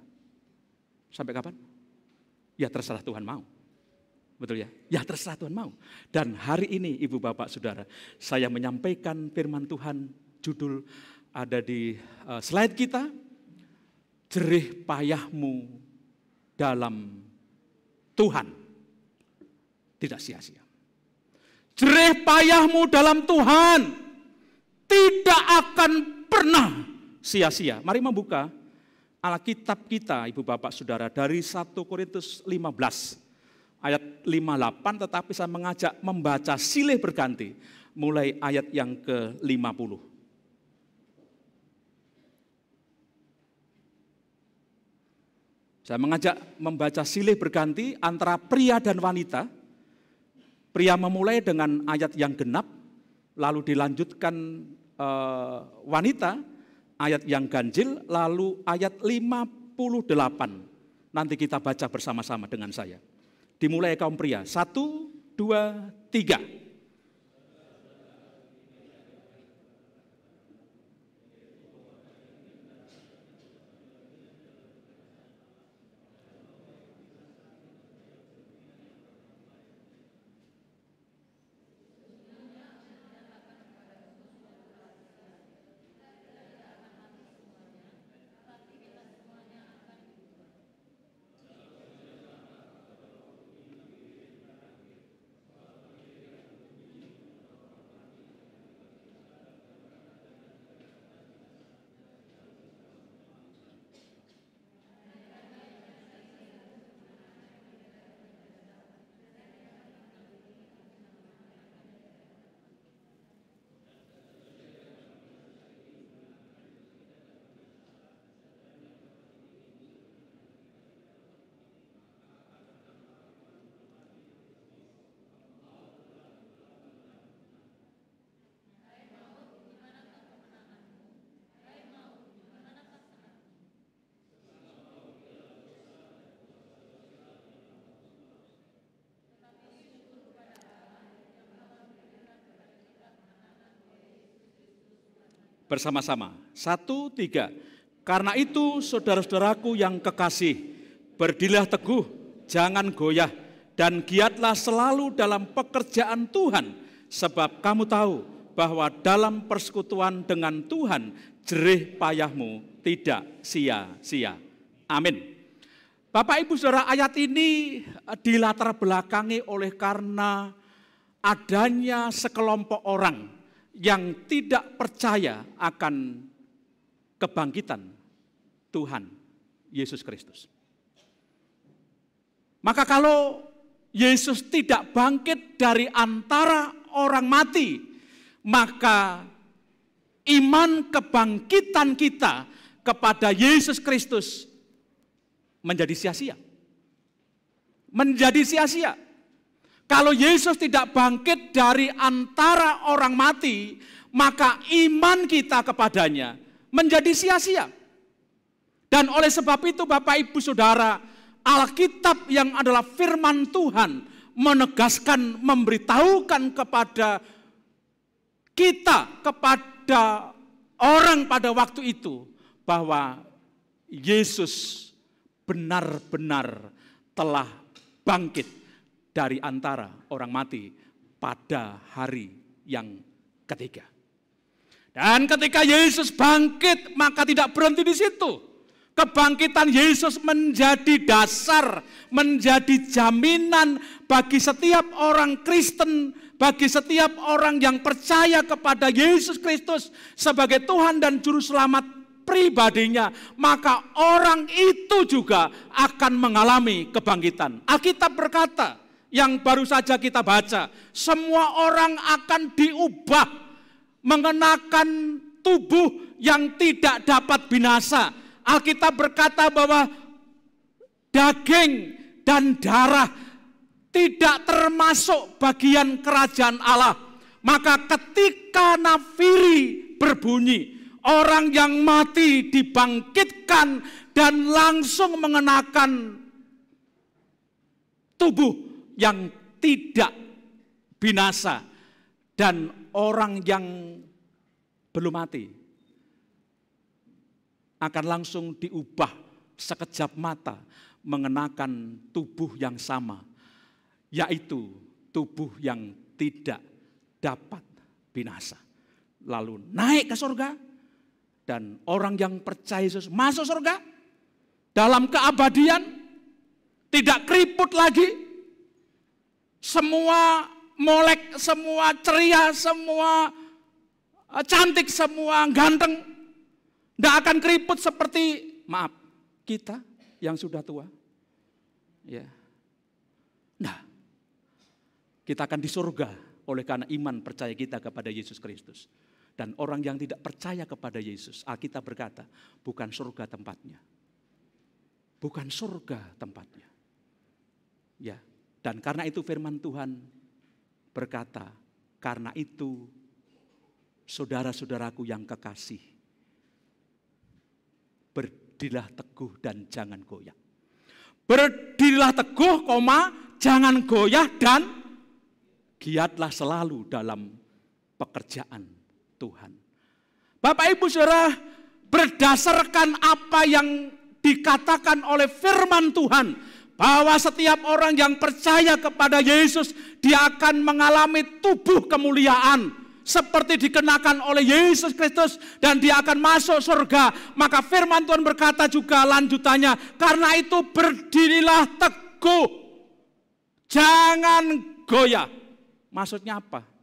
sampai kapan? Ya terserah Tuhan mau. Betul ya? Ya terserah Tuhan mau. Dan hari ini ibu bapak saudara, saya menyampaikan firman Tuhan, judul ada di slide kita, jerih payahmu dalam Tuhan tidak sia-sia. Jerih payahmu dalam Tuhan tidak akan pernah sia-sia. Mari membuka Alkitab kita, ibu bapak saudara, dari 1 Korintus 15 ayat 58, tetapi saya mengajak membaca silih berganti mulai ayat yang ke-50. Saya mengajak membaca silih berganti antara pria dan wanita. Pria memulai dengan ayat yang genap, lalu dilanjutkan wanita, ayat yang ganjil, lalu ayat 58. Nanti kita baca bersama-sama dengan saya. Dimulai kaum pria, 1, 2, 3. Bersama-sama. 1, 3. Karena itu saudara-saudaraku yang kekasih, berdirilah teguh, jangan goyah, dan giatlah selalu dalam pekerjaan Tuhan, sebab kamu tahu bahwa dalam persekutuan dengan Tuhan, jerih payahmu tidak sia-sia. Amin. Bapak Ibu Saudara, ayat ini dilatar belakangi oleh karena adanya sekelompok orang yang tidak percaya akan kebangkitan Tuhan Yesus Kristus. Maka kalau Yesus tidak bangkit dari antara orang mati, maka iman kebangkitan kita kepada Yesus Kristus menjadi sia-sia. Menjadi sia-sia. Kalau Yesus tidak bangkit dari antara orang mati, maka iman kita kepadanya menjadi sia-sia. Dan oleh sebab itu Bapak Ibu Saudara, Alkitab yang adalah firman Tuhan menegaskan, memberitahukan kepada kita, kepada orang pada waktu itu, bahwa Yesus benar-benar telah bangkit dari antara orang mati pada hari yang ketiga. Dan ketika Yesus bangkit, maka tidak berhenti di situ. Kebangkitan Yesus menjadi dasar, menjadi jaminan bagi setiap orang Kristen, bagi setiap orang yang percaya kepada Yesus Kristus sebagai Tuhan dan Juru Selamat pribadinya, maka orang itu juga akan mengalami kebangkitan. Alkitab berkata, yang baru saja kita baca, semua orang akan diubah mengenakan tubuh yang tidak dapat binasa. Alkitab berkata bahwa daging dan darah tidak termasuk bagian kerajaan Allah. Maka ketika nafiri berbunyi, orang yang mati dibangkitkan dan langsung mengenakan tubuh yang tidak binasa. Dan orang yang belum mati akan langsung diubah sekejap mata mengenakan tubuh yang sama, yaitu tubuh yang tidak dapat binasa. Lalu naik ke surga. Dan orang yang percaya Yesus masuk surga dalam keabadian, tidak keriput lagi, semua molek, semua ceria, semua cantik, semua ganteng, tidak akan keriput seperti kita yang sudah tua. Ya, nah, kita akan di surga oleh karena iman percaya kita kepada Yesus Kristus. Dan orang yang tidak percaya kepada Yesus, Alkitab berkata, bukan surga tempatnya. Bukan surga tempatnya. Ya, dan karena itu firman Tuhan berkata, karena itu saudara-saudaraku yang kekasih, berdirilah teguh dan jangan goyah. Berdirilah teguh, jangan goyah, dan giatlah selalu dalam pekerjaan Tuhan. Bapak Ibu Saudara, berdasarkan apa yang dikatakan oleh firman Tuhan, bahwa setiap orang yang percaya kepada Yesus, dia akan mengalami tubuh kemuliaan seperti dikenakan oleh Yesus Kristus, dan dia akan masuk surga. Maka firman Tuhan berkata juga lanjutannya, karena itu berdirilah teguh, jangan goyah. Maksudnya apa?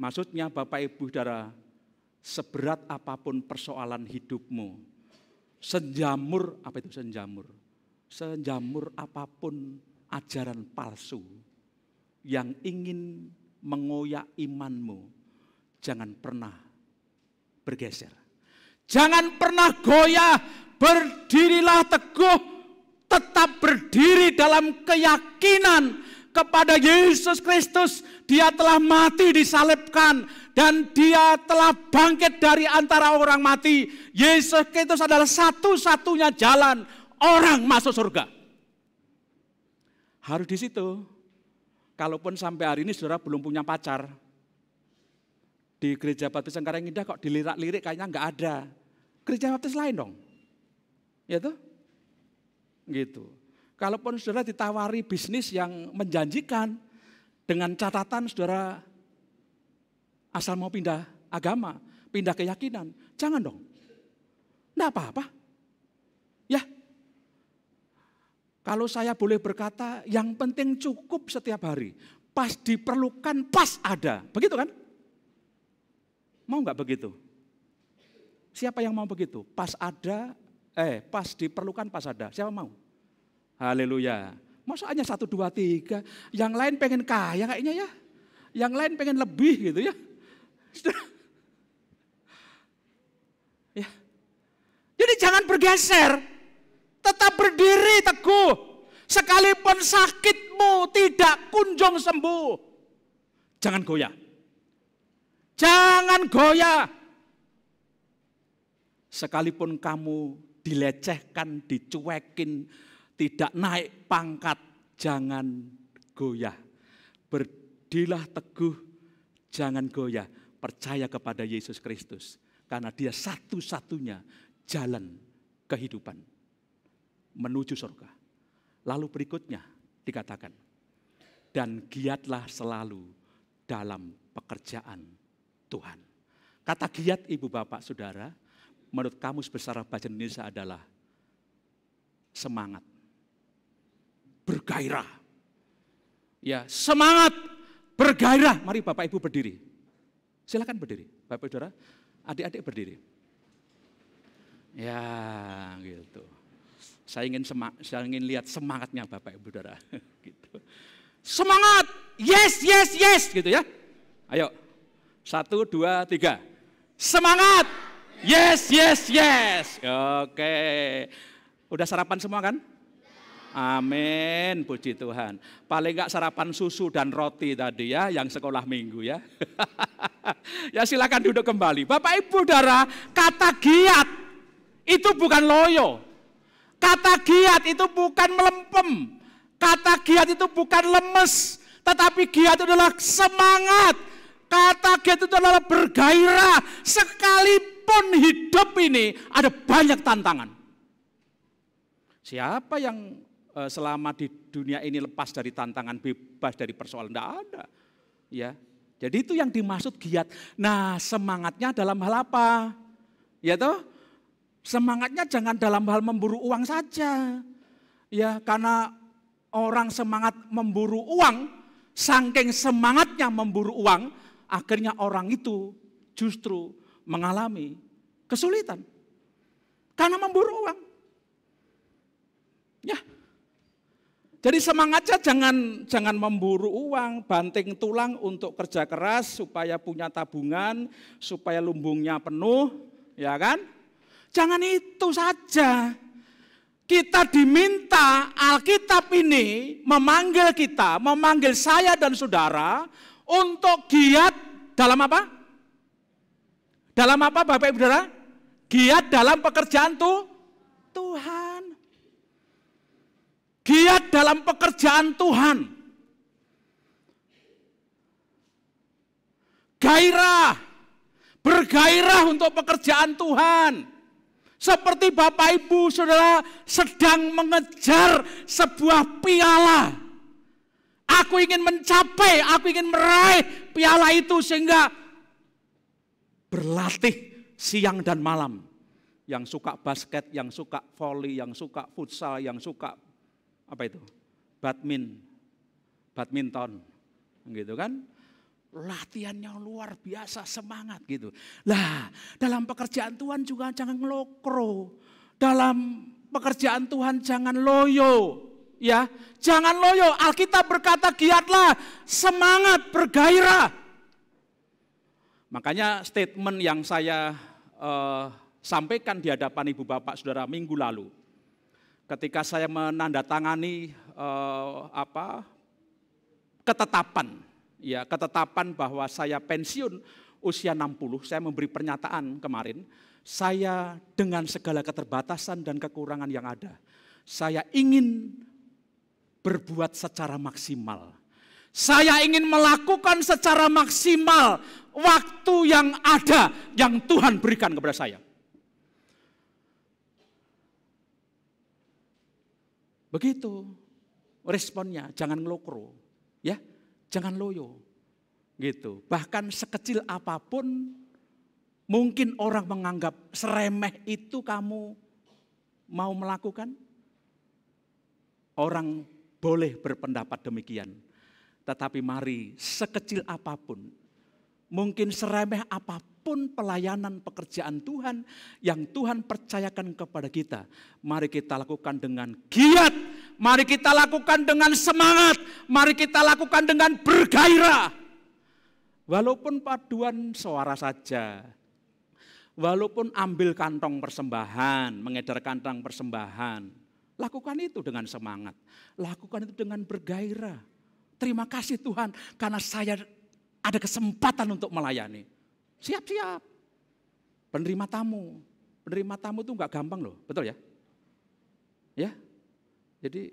Maksudnya Bapak Ibu Saudara, seberat apapun persoalan hidupmu, senjamur, apa itu senjamur? Senjamur apapun ajaran palsu yang ingin mengoyak imanmu, jangan pernah bergeser. Jangan pernah goyah, berdirilah teguh, tetap berdiri dalam keyakinan kepada Yesus Kristus. Dia telah mati disalibkan dan dia telah bangkit dari antara orang mati. Yesus Kristus adalah satu-satunya jalan orang masuk surga. Harus di situ. Kalaupun sampai hari ini saudara belum punya pacar, Di gereja baptis Sengkareng Indah kok dilirik-lirik kayaknya nggak ada. Gereja baptis lain dong. Ya tuh? Gitu. Kalaupun saudara ditawari bisnis yang menjanjikan dengan catatan saudara asal mau pindah agama, pindah keyakinan, jangan dong. Enggak apa-apa. Ya. Kalau saya boleh berkata, yang penting cukup setiap hari. Pas diperlukan, pas ada. Begitu kan? Mau nggak begitu? Siapa yang mau begitu? Pas ada, pas diperlukan, pas ada. Siapa mau? Haleluya. Masa hanya 1, 2, 3. Yang lain pengen kaya kayaknya ya. Yang lain pengen lebih gitu ya. Ya. Jadi jangan bergeser. Tetap berdiri teguh. Sekalipun sakitmu tidak kunjung sembuh. Jangan goyah. Jangan goyah. Sekalipun kamu dilecehkan, dicuekin, tidak naik pangkat, jangan goyah. Berdirilah teguh, jangan goyah. Percaya kepada Yesus Kristus. Karena dia satu-satunya jalan kehidupan menuju surga. Lalu berikutnya dikatakan, dan giatlah selalu dalam pekerjaan Tuhan. Kata giat ibu bapak saudara, menurut Kamus Besar Bahasa Indonesia adalah semangat, bergairah. Ya, semangat, bergairah. Mari bapak ibu berdiri. Silakan berdiri, bapak saudara, adik-adik berdiri. Ya, gitu. Saya ingin lihat semangatnya bapak ibu saudara. Gitu. Semangat, yes, yes, yes, gitu ya. Ayo, 1, 2, 3. Semangat, yes, yes, yes. Oke, udah sarapan semua kan? Amin, puji Tuhan. Paling enggak sarapan susu dan roti tadi ya, yang sekolah minggu ya. Ya silakan duduk kembali. Bapak Ibu Saudara, kata giat itu bukan loyo. Kata giat itu bukan melempem. Kata giat itu bukan lemes. Tetapi giat itu adalah semangat. Kata giat itu adalah bergairah. Sekalipun hidup ini ada banyak tantangan. Siapa yang selama di dunia ini lepas dari tantangan, bebas dari persoalan? Tidak ada. Ya. Jadi itu yang dimaksud giat. Nah, semangatnya dalam hal apa? Ya toh? Semangatnya jangan dalam hal memburu uang saja. Ya, karena orang semangat memburu uang, saking semangatnya memburu uang, akhirnya orang itu justru mengalami kesulitan. Karena memburu uang. Ya. Jadi semangatnya jangan memburu uang, banting tulang untuk kerja keras supaya punya tabungan, supaya lumbungnya penuh, ya kan? Jangan itu saja. Kita diminta Alkitab ini memanggil kita, memanggil saya dan saudara untuk giat dalam apa? Dalam apa Bapak Ibu Saudara? Giat dalam pekerjaan Tuhan. Giat dalam pekerjaan Tuhan. Gairah, bergairah untuk pekerjaan Tuhan. Seperti Bapak Ibu Saudara sedang mengejar sebuah piala. Aku ingin mencapai, aku ingin meraih piala itu sehingga berlatih siang dan malam. Yang suka basket, yang suka voli, yang suka futsal, yang suka apa itu? Badminton, gitu kan? Latihannya luar biasa, semangat gitu. Lah, dalam pekerjaan Tuhan juga jangan ngelokro. Dalam pekerjaan Tuhan jangan loyo, ya. Jangan loyo. Alkitab berkata giatlah, semangat, bergairah. Makanya statement yang saya sampaikan di hadapan Ibu Bapak Saudara minggu lalu. Ketika saya menandatangani ketetapan bahwa saya pensiun usia 60, saya memberi pernyataan kemarin, saya dengan segala keterbatasan dan kekurangan yang ada, saya ingin berbuat secara maksimal. Saya ingin melakukan secara maksimal waktu yang ada, yang Tuhan berikan kepada saya. Begitu responnya, jangan ngelokro, ya, jangan loyo, gitu. Bahkan sekecil apapun, mungkin orang menganggap seremeh itu kamu mau melakukan. Orang boleh berpendapat demikian, tetapi mari sekecil apapun, mungkin seremeh apapun pelayanan pekerjaan Tuhan yang Tuhan percayakan kepada kita, mari kita lakukan dengan giat, mari kita lakukan dengan semangat, mari kita lakukan dengan bergairah. Walaupun paduan suara saja, walaupun ambil kantong persembahan, mengedar kantong persembahan, lakukan itu dengan semangat, lakukan itu dengan bergairah. Terima kasih Tuhan karena saya ada kesempatan untuk melayani. Siap-siap. Penerima tamu itu enggak gampang loh, betul ya? Ya, jadi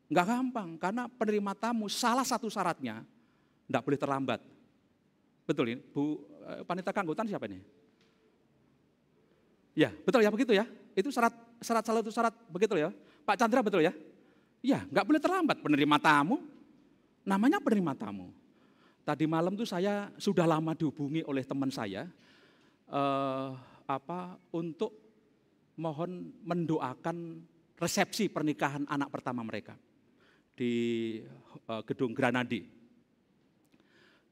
enggak gampang karena penerima tamu salah satu syaratnya enggak boleh terlambat. Betul ini, Bu Panitia Keanggotaan siapa ini? Ya, betul ya begitu ya. Itu salah satu syarat begitu ya. Pak Chandra betul ya? Ya, enggak boleh terlambat penerima tamu. Namanya penerima tamu. Tadi malam tuh saya sudah lama dihubungi oleh teman saya untuk mohon mendoakan resepsi pernikahan anak pertama mereka di gedung Granadi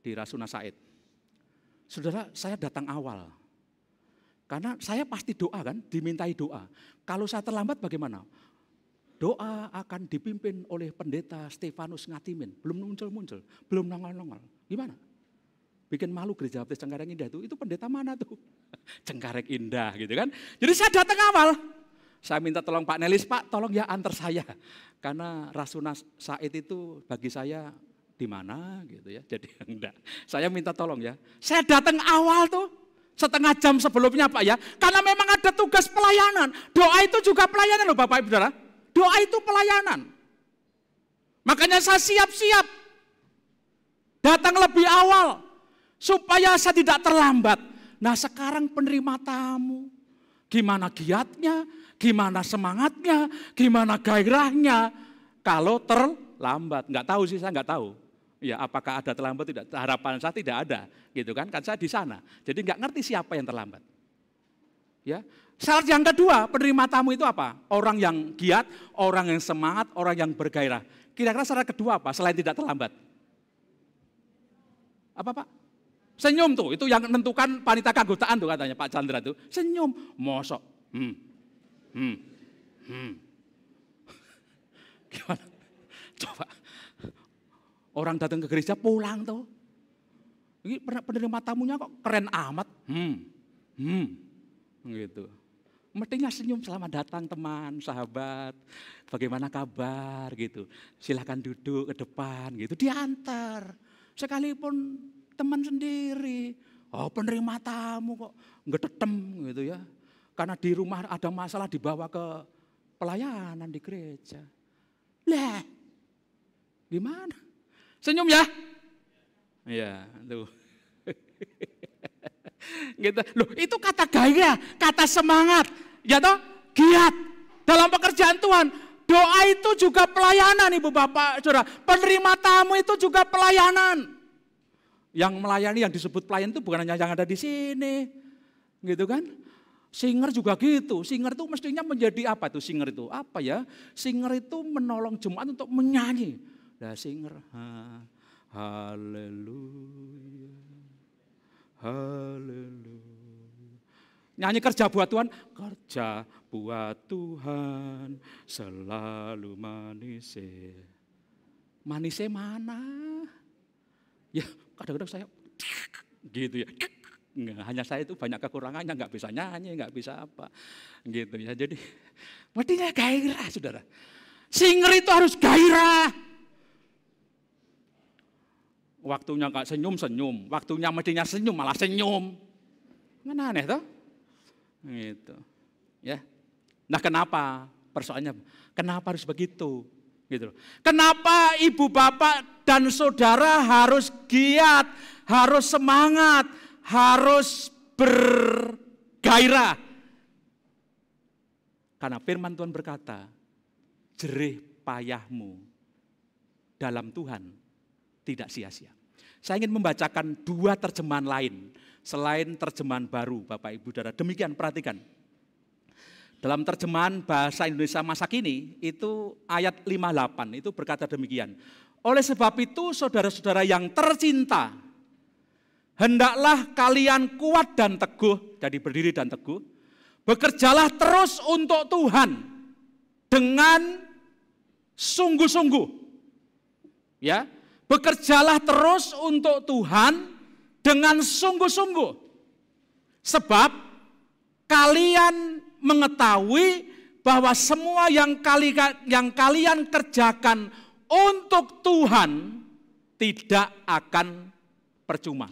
di Rasuna Said. Saudara, saya datang awal karena saya pasti doa kan, dimintai doa. Kalau saya terlambat bagaimana? Doa akan dipimpin oleh pendeta Stefanus Ngatimin. Belum muncul-muncul, belum nongol-nongol. Gimana? Bikin malu Gereja Baptis Cengkareng Indah itu pendeta mana tuh? Cengkareng Indah gitu kan. Jadi saya datang awal. Saya minta tolong Pak Nelis, Pak tolong ya antar saya. Karena Rasuna Said itu bagi saya di mana gitu ya. Jadi enggak. Saya minta tolong ya. Saya datang awal tuh. Setengah jam sebelumnya Pak ya. Karena memang ada tugas pelayanan. Doa itu juga pelayanan loh Bapak Ibu Saudara. Doa itu pelayanan. Makanya saya siap-siap. Datang lebih awal. Supaya saya tidak terlambat. Nah sekarang penerima tamu. Gimana giatnya, gimana semangatnya, gimana gairahnya. Kalau terlambat. Enggak tahu sih, saya enggak tahu. Ya apakah ada terlambat tidak? Harapan saya tidak ada. Gitu kan saya di sana. Jadi enggak ngerti siapa yang terlambat. Ya. Syarat yang kedua, penerima tamu itu apa? Orang yang giat, orang yang semangat, orang yang bergairah. Kira-kira syarat kedua apa selain tidak terlambat? Apa Pak? Senyum tuh, itu yang menentukan panitia keanggotaan tuh katanya Pak Chandra tuh. Senyum, mosok. Gimana? Coba. Orang datang ke gereja pulang tuh. Ini penerima tamunya kok keren amat. Gitu. Mestinya senyum, selamat datang teman, sahabat, bagaimana kabar gitu. Silakan duduk ke depan gitu, diantar. Sekalipun teman sendiri, oh penerima tamu kok ngetetem gitu ya. Karena di rumah ada masalah dibawa ke pelayanan di gereja. Lah, gimana? Senyum ya? Iya, tuh. Gitu. Loh, itu kata gairah, kata semangat, ya toh, giat dalam pekerjaan Tuhan. Doa itu juga pelayanan, Ibu Bapak, Saudara. Penerima tamu itu juga pelayanan. Yang melayani yang disebut pelayan itu bukan hanya yang ada di sini. Gitu kan? Singer juga gitu. Singer itu mestinya menjadi apa itu singer itu? Apa ya? Singer itu menolong jemaat untuk menyanyi. Nah, singer haleluya. Haleluya. Nyanyi kerja buat Tuhan, kerja buat Tuhan selalu manis. Manisnya mana? Ya kadang-kadang saya gitu ya. Nggak, hanya saya itu banyak kekurangannya, nggak bisa nyanyi, nggak bisa apa. Gitu ya. Jadi mestinya gairah saudara. Singer itu harus gairah. Waktunya enggak senyum-senyum, waktunya mestinya senyum malah senyum. Kan aneh toh? Gitu. Ya. Nah, kenapa? Persoalannya kenapa harus begitu? Gitu. Kenapa ibu bapak dan saudara harus giat, harus semangat, harus bergairah? Karena firman Tuhan berkata, jerih payahmu dalam Tuhan tidak sia-sia. Saya ingin membacakan dua terjemahan lain selain terjemahan baru, Bapak Ibu Saudara. Demikian, perhatikan. Dalam terjemahan bahasa Indonesia masa kini, itu ayat 58, itu berkata demikian. Oleh sebab itu, saudara-saudara yang tercinta, hendaklah kalian kuat dan teguh, jadi berdiri dan teguh, bekerjalah terus untuk Tuhan dengan sungguh-sungguh. Ya, bekerjalah terus untuk Tuhan dengan sungguh-sungguh. Sebab kalian mengetahui bahwa semua yang kalian kerjakan untuk Tuhan tidak akan percuma.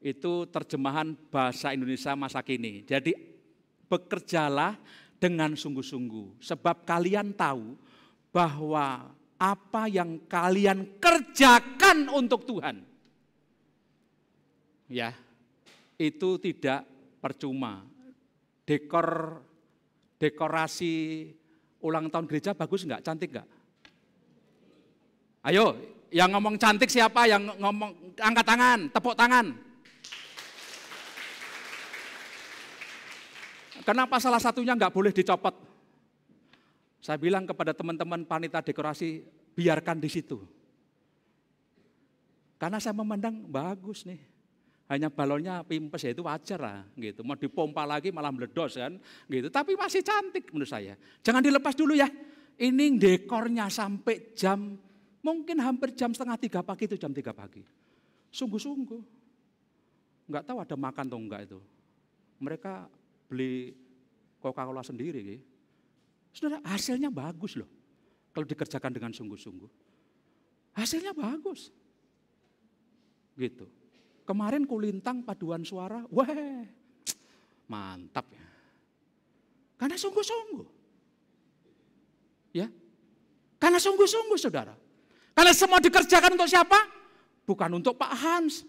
Itu terjemahan bahasa Indonesia masa kini. Jadi bekerjalah dengan sungguh-sungguh. Sebab kalian tahu bahwa apa yang kalian kerjakan untuk Tuhan, ya, itu tidak percuma. Dekorasi ulang tahun gereja bagus enggak? Cantik enggak? Ayo, yang ngomong cantik siapa? Yang ngomong angkat tangan, tepuk tangan. Kenapa salah satunya enggak boleh dicopot? Saya bilang kepada teman-teman panitia dekorasi, biarkan di situ. Karena saya memandang bagus nih. Hanya balonnya pimpes, ya itu wajar lah, gitu. Mau dipompa lagi malah meledos kan, gitu. Tapi masih cantik menurut saya. Jangan dilepas dulu ya. Ini dekornya sampai jam, mungkin hampir jam 2:30 pagi itu jam 3 pagi. Sungguh-sungguh. Enggak tahu ada makan atau enggak itu. Mereka beli Coca-Cola sendiri. Gitu. Saudara, hasilnya bagus loh. Kalau dikerjakan dengan sungguh-sungguh. Hasilnya bagus. Gitu. Kemarin kulintang paduan suara, wah mantap ya. Karena sungguh-sungguh. Ya. Karena sungguh-sungguh saudara. Karena semua dikerjakan untuk siapa? Bukan untuk Pak Hans.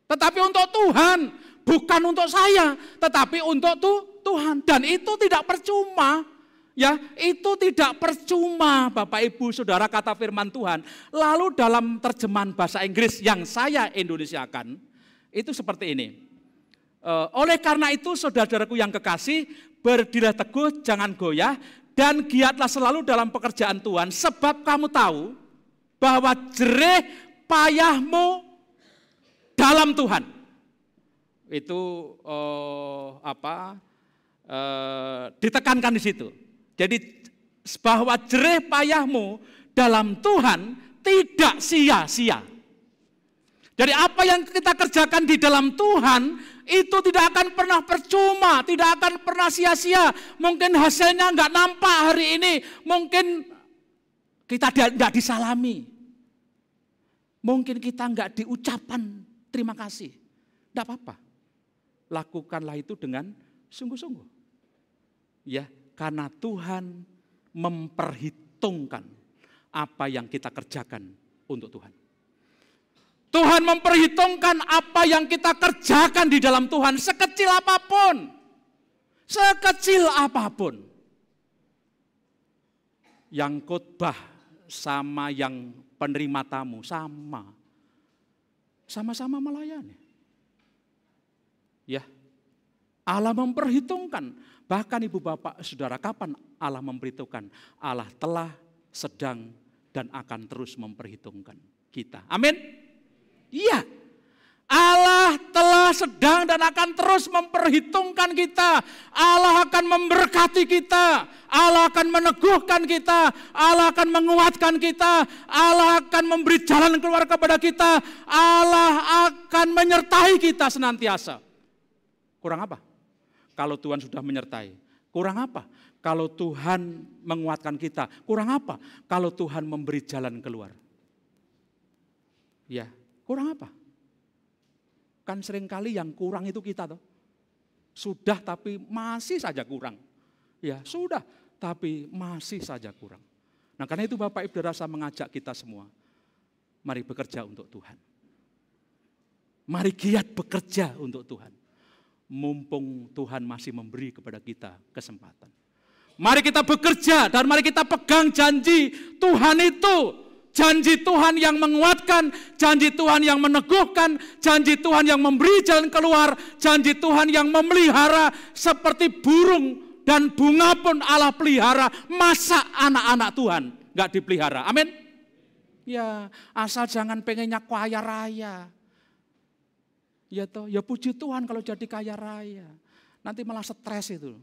Tetapi untuk Tuhan. Bukan untuk saya. Tetapi untuk Tuhan. Dan itu tidak percuma. Ya, itu tidak percuma Bapak Ibu Saudara kata firman Tuhan. Lalu dalam terjemahan bahasa Inggris yang saya Indonesiakan, itu seperti ini. Oleh karena itu saudara-saudaraku yang kekasih, berdirilah teguh, jangan goyah, dan giatlah selalu dalam pekerjaan Tuhan, sebab kamu tahu bahwa jerih payahmu dalam Tuhan. Itu ditekankan di situ. Jadi bahwa jerih payahmu dalam Tuhan tidak sia-sia. Jadi apa yang kita kerjakan di dalam Tuhan itu tidak akan pernah percuma, tidak akan pernah sia-sia. Mungkin hasilnya enggak nampak hari ini, mungkin kita tidak disalami. Mungkin kita enggak diucapan terima kasih. Tidak apa-apa. Lakukanlah itu dengan sungguh-sungguh. Ya. Karena Tuhan memperhitungkan apa yang kita kerjakan untuk Tuhan. Tuhan memperhitungkan apa yang kita kerjakan di dalam Tuhan sekecil apapun. Sekecil apapun. Yang khotbah sama yang penerima tamu sama. Sama-sama melayani. Ya. Allah memperhitungkan. Bahkan ibu bapak saudara, kapan Allah memperhitungkan? Allah telah, sedang, dan akan terus memperhitungkan kita. Amin? Iya. Allah telah, sedang, dan akan terus memperhitungkan kita. Allah akan memberkati kita. Allah akan meneguhkan kita. Allah akan menguatkan kita. Allah akan memberi jalan keluar kepada kita. Allah akan menyertai kita senantiasa. Kurang apa? Kalau Tuhan sudah menyertai. Kurang apa? Kalau Tuhan menguatkan kita. Kurang apa? Kalau Tuhan memberi jalan keluar. Ya, kurang apa? Kan seringkali yang kurang itu kita toh. Sudah tapi masih saja kurang. Ya, sudah tapi masih saja kurang. Nah karena itu Bapak Ibu Saudara, saya mengajak kita semua, mari bekerja untuk Tuhan. Mari giat bekerja untuk Tuhan. Mumpung Tuhan masih memberi kepada kita kesempatan. Mari kita bekerja dan mari kita pegang janji Tuhan itu. Janji Tuhan yang menguatkan, janji Tuhan yang meneguhkan, janji Tuhan yang memberi jalan keluar, janji Tuhan yang memelihara seperti burung dan bunga pun Allah pelihara. Masa anak-anak Tuhan gak dipelihara? Amin. Ya, asal jangan pengennya kaya raya. Ya toh, ya puji Tuhan kalau jadi kaya raya. Nanti malah stres itu.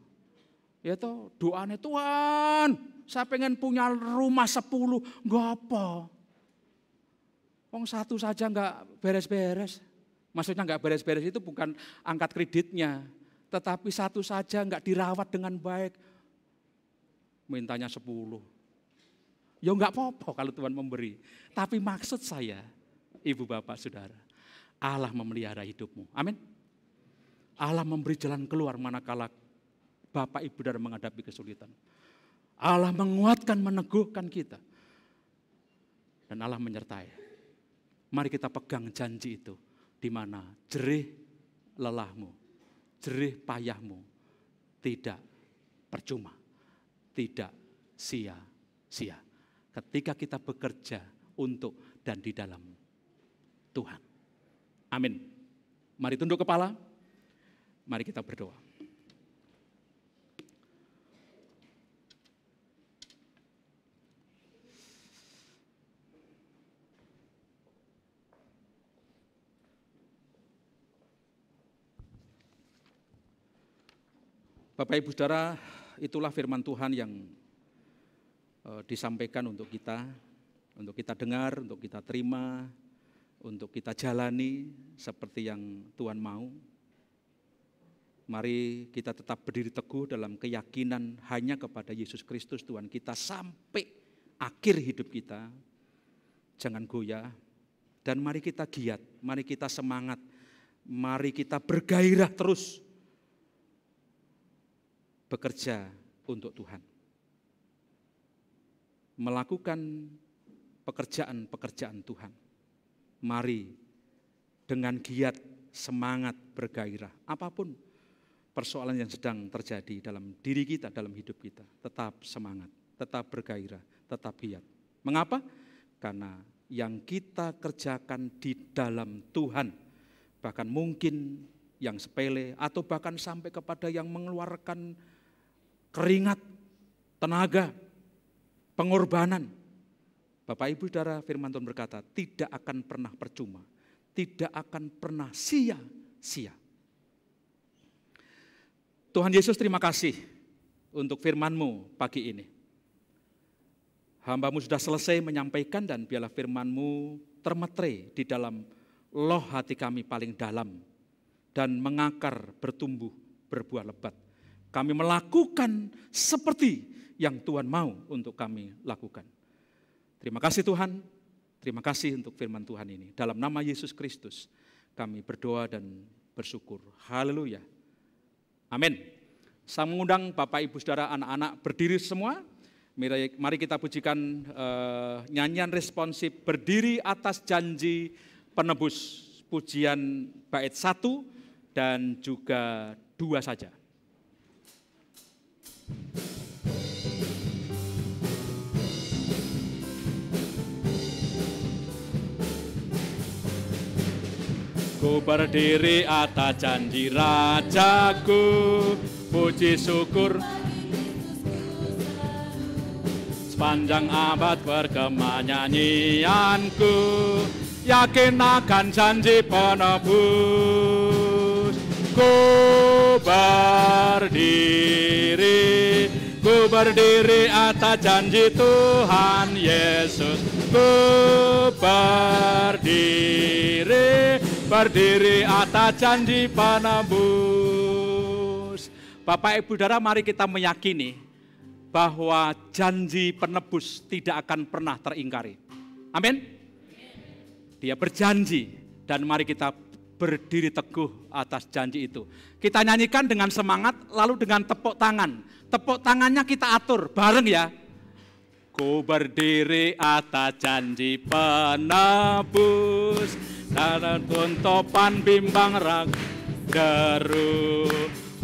Ya toh, doanya Tuhan, saya pengen punya rumah 10, enggak apa. Wong satu saja enggak beres-beres. Maksudnya enggak beres-beres itu bukan angkat kreditnya, tetapi satu saja enggak dirawat dengan baik. Mintanya 10. Ya enggak apa-apa kalau Tuhan memberi. Tapi maksud saya, Ibu Bapak Saudara, Allah memelihara hidupmu. Amin. Allah memberi jalan keluar manakala Bapak Ibu Saudara menghadapi kesulitan. Allah menguatkan, meneguhkan kita. Dan Allah menyertai. Mari kita pegang janji itu. Di mana jerih lelahmu, jerih payahmu tidak percuma. Tidak sia-sia. Ketika kita bekerja untuk dan di dalam Tuhan. Amin. Mari tunduk kepala. Mari kita berdoa. Bapak Ibu Saudara, itulah firman Tuhan yang disampaikan untuk kita dengar, untuk kita terima, untuk kita jalani seperti yang Tuhan mau. Mari kita tetap berdiri teguh dalam keyakinan hanya kepada Yesus Kristus Tuhan kita sampai akhir hidup kita. Jangan goyah dan mari kita giat, mari kita semangat, mari kita bergairah terus bekerja untuk Tuhan. Melakukan pekerjaan-pekerjaan Tuhan. Mari dengan giat, semangat, bergairah. Apapun persoalan yang sedang terjadi dalam diri kita, dalam hidup kita. Tetap semangat, tetap bergairah, tetap giat. Mengapa? Karena yang kita kerjakan di dalam Tuhan, bahkan mungkin yang sepele atau bahkan sampai kepada yang mengeluarkan keringat, tenaga, pengorbanan. Bapak Ibu Saudara, firman Tuhan berkata, tidak akan pernah percuma, tidak akan pernah sia-sia. Tuhan Yesus, terima kasih untuk firman-Mu pagi ini. Hamba-Mu sudah selesai menyampaikan dan biarlah firman-Mu termetre di dalam loh hati kami paling dalam dan mengakar, bertumbuh, berbuah lebat. Kami melakukan seperti yang Tuhan mau untuk kami lakukan. Terima kasih Tuhan, terima kasih untuk firman Tuhan ini. Dalam nama Yesus Kristus kami berdoa dan bersyukur. Haleluya. Amin. Saya mengundang Bapak Ibu Saudara, anak-anak berdiri semua. Mari kita pujikan nyanyian responsif berdiri atas janji penebus. Pujian bait 1 dan juga 2 saja. Ku berdiri atas janji Rajaku, puji syukur sepanjang abad bergema nyanyianku, yakin akan janji penebus. Ku berdiri atas janji Tuhan Yesus. Ku berdiri atas janji penebus. Bapak Ibu Saudara, mari kita meyakini bahwa janji penebus tidak akan pernah teringkari. Amin. Dia berjanji dan mari kita berdiri teguh atas janji itu. Kita nyanyikan dengan semangat lalu dengan tepuk tangan. Tepuk tangannya kita atur bareng ya. Ku berdiri atas janji penebus, dan topan bimbang deru.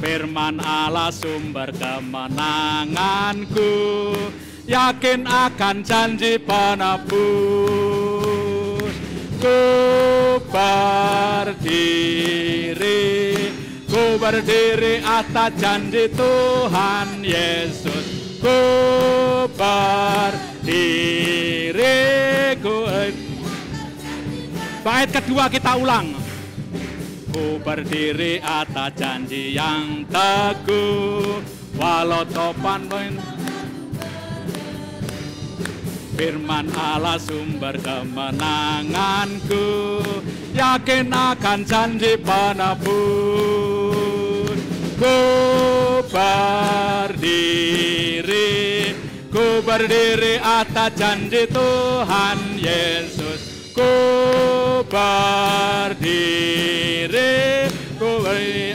Firman Allah sumber kemenanganku, yakin akan janji penebus. Ku berdiri atas janji Tuhan Yesus. Ku berdiri. Bait kedua kita ulang. Ku berdiri atas janji yang teguh, walau topan firman Allah sumber kemenanganku, yakin akan janji penebus. Ku berdiri atas janji Tuhan Yesus. Ku berdiri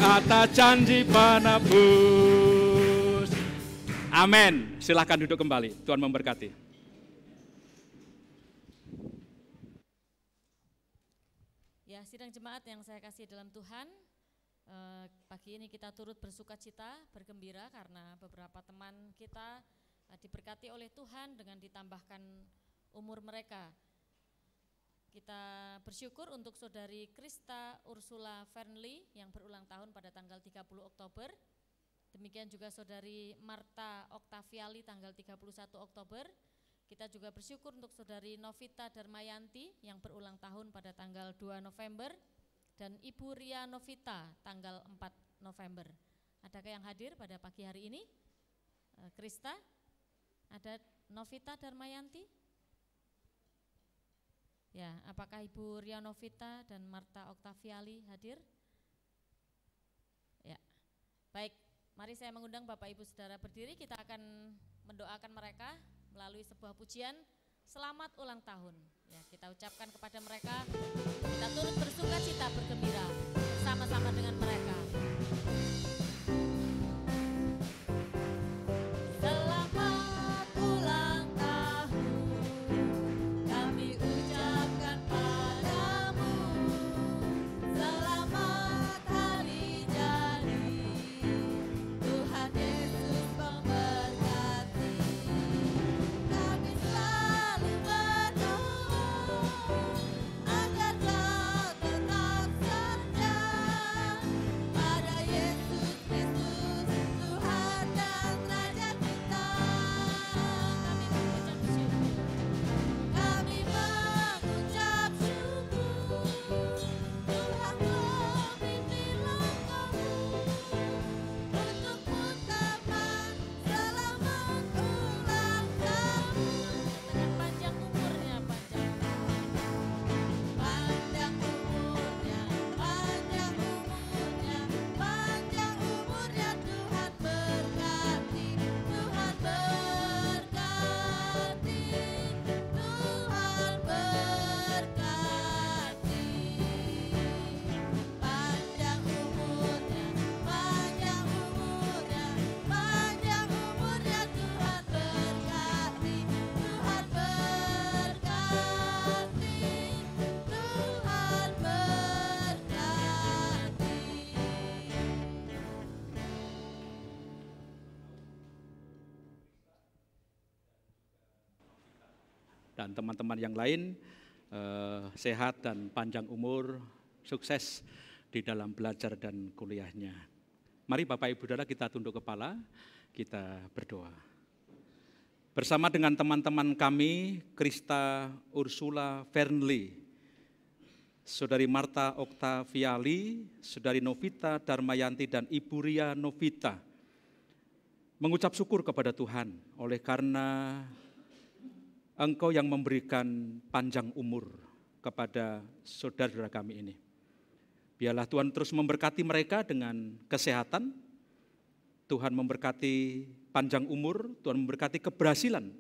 atas janji penebus. Amin. Silahkan duduk kembali. Tuhan memberkati. Ya, sidang jemaat yang saya kasih dalam Tuhan, pagi ini kita turut bersuka cita, bergembira karena beberapa teman kita diberkati oleh Tuhan dengan ditambahkan umur mereka. Kita bersyukur untuk saudari Krista Ursula Fernley yang berulang tahun pada tanggal 30 Oktober. Demikian juga saudari Marta Oktaviali tanggal 31 Oktober. Kita juga bersyukur untuk saudari Novita Darmayanti yang berulang tahun pada tanggal 2 November dan Ibu Ria Novita tanggal 4 November. Adakah yang hadir pada pagi hari ini? Krista, ada Novita Darmayanti? Ya, apakah Ibu Ria Novita dan Marta Oktaviali hadir? Ya, baik. Mari saya mengundang Bapak Ibu Saudara berdiri. Kita akan mendoakan mereka melalui sebuah pujian selamat ulang tahun. Ya, kita ucapkan kepada mereka. Kita turut bersuka cita, bergembira sama-sama dengan mereka. Dan teman-teman yang lain sehat dan panjang umur, sukses di dalam belajar dan kuliahnya. Mari Bapak Ibu Saudara kita tunduk kepala, kita berdoa. Bersama dengan teman-teman kami, Krista Ursula Fernley, Saudari Marta Oktaviali, Saudari Novita Darmayanti dan Ibu Ria Novita, mengucap syukur kepada Tuhan oleh karena Engkau yang memberikan panjang umur kepada saudara-saudara kami ini. Biarlah Tuhan terus memberkati mereka dengan kesehatan, Tuhan memberkati panjang umur, Tuhan memberkati keberhasilan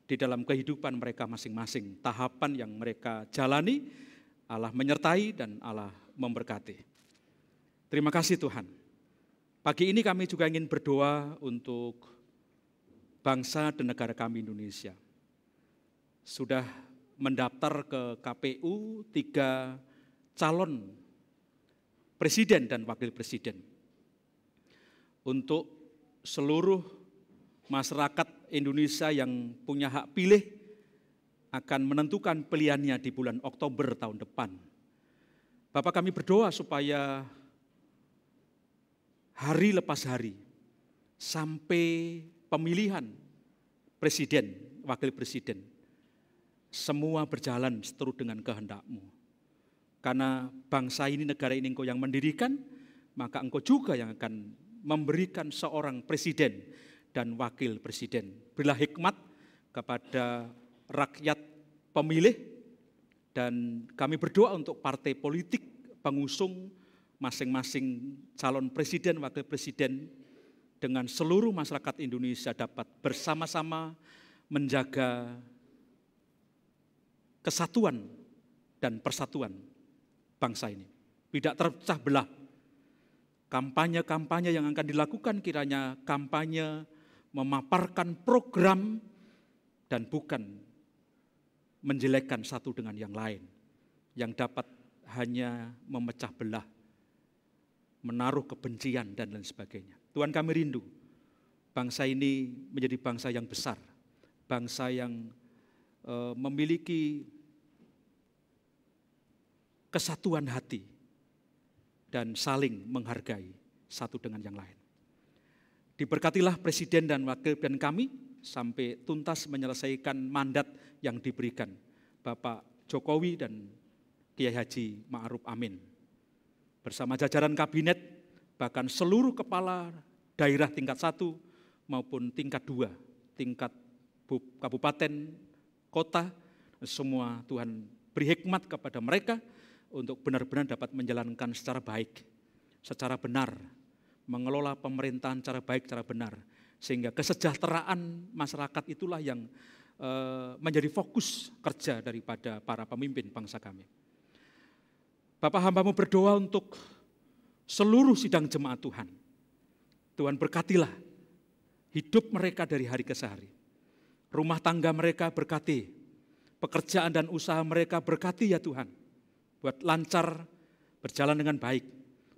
di dalam kehidupan mereka masing-masing. Tahapan yang mereka jalani, Allah menyertai dan Allah memberkati. Terima kasih Tuhan. Pagi ini kami juga ingin berdoa untuk bangsa dan negara kami Indonesia. sudah mendaftar ke KPU 3 calon presiden dan wakil presiden. Untuk seluruh masyarakat Indonesia yang punya hak pilih akan menentukan pilihannya di bulan Oktober tahun depan. Bapak, kami berdoa supaya hari lepas hari sampai pemilihan presiden, wakil presiden, semua berjalan seturut dengan kehendak-Mu. Karena bangsa ini, negara ini Engkau yang mendirikan, maka Engkau juga yang akan memberikan seorang presiden dan wakil presiden. Berilah hikmat kepada rakyat pemilih, dan kami berdoa untuk partai politik pengusung masing-masing calon presiden, wakil presiden, dengan seluruh masyarakat Indonesia dapat bersama-sama menjaga kesatuan dan persatuan bangsa ini. Tidak terpecah belah. Kampanye-kampanye yang akan dilakukan kiranya kampanye memaparkan program dan bukan menjelekkan satu dengan yang lain, yang dapat hanya memecah belah, menaruh kebencian dan lain sebagainya. Tuhan, kami rindu bangsa ini menjadi bangsa yang besar, bangsa yang memiliki kesatuan hati dan saling menghargai satu dengan yang lain. Diberkatilah presiden dan wakil dan kami sampai tuntas menyelesaikan mandat yang diberikan Bapak Jokowi dan Kiai Haji Ma'ruf Amin. Bersama jajaran kabinet, bahkan seluruh kepala daerah tingkat 1 maupun tingkat 2, tingkat kabupaten, kota, semua Tuhan beri hikmat kepada mereka untuk benar-benar dapat menjalankan secara baik, secara benar, mengelola pemerintahan secara baik, secara benar, sehingga kesejahteraan masyarakat itulah yang menjadi fokus kerja daripada para pemimpin bangsa kami. Bapak, hamba-Mu berdoa untuk seluruh sidang jemaat Tuhan. Tuhan, berkatilah hidup mereka dari hari ke hari. Rumah tangga mereka berkati, pekerjaan dan usaha mereka berkati ya Tuhan. Buat lancar, berjalan dengan baik.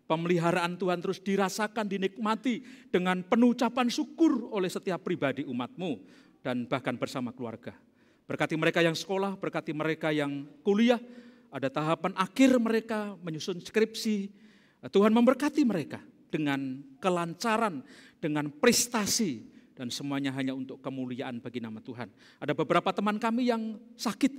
Pemeliharaan Tuhan terus dirasakan, dinikmati dengan penuh ucapan syukur oleh setiap pribadi umat-Mu dan bahkan bersama keluarga. Berkati mereka yang sekolah, berkati mereka yang kuliah, ada tahapan akhir mereka menyusun skripsi. Tuhan memberkati mereka dengan kelancaran, dengan prestasi, dan semuanya hanya untuk kemuliaan bagi nama Tuhan. Ada beberapa teman kami yang sakit,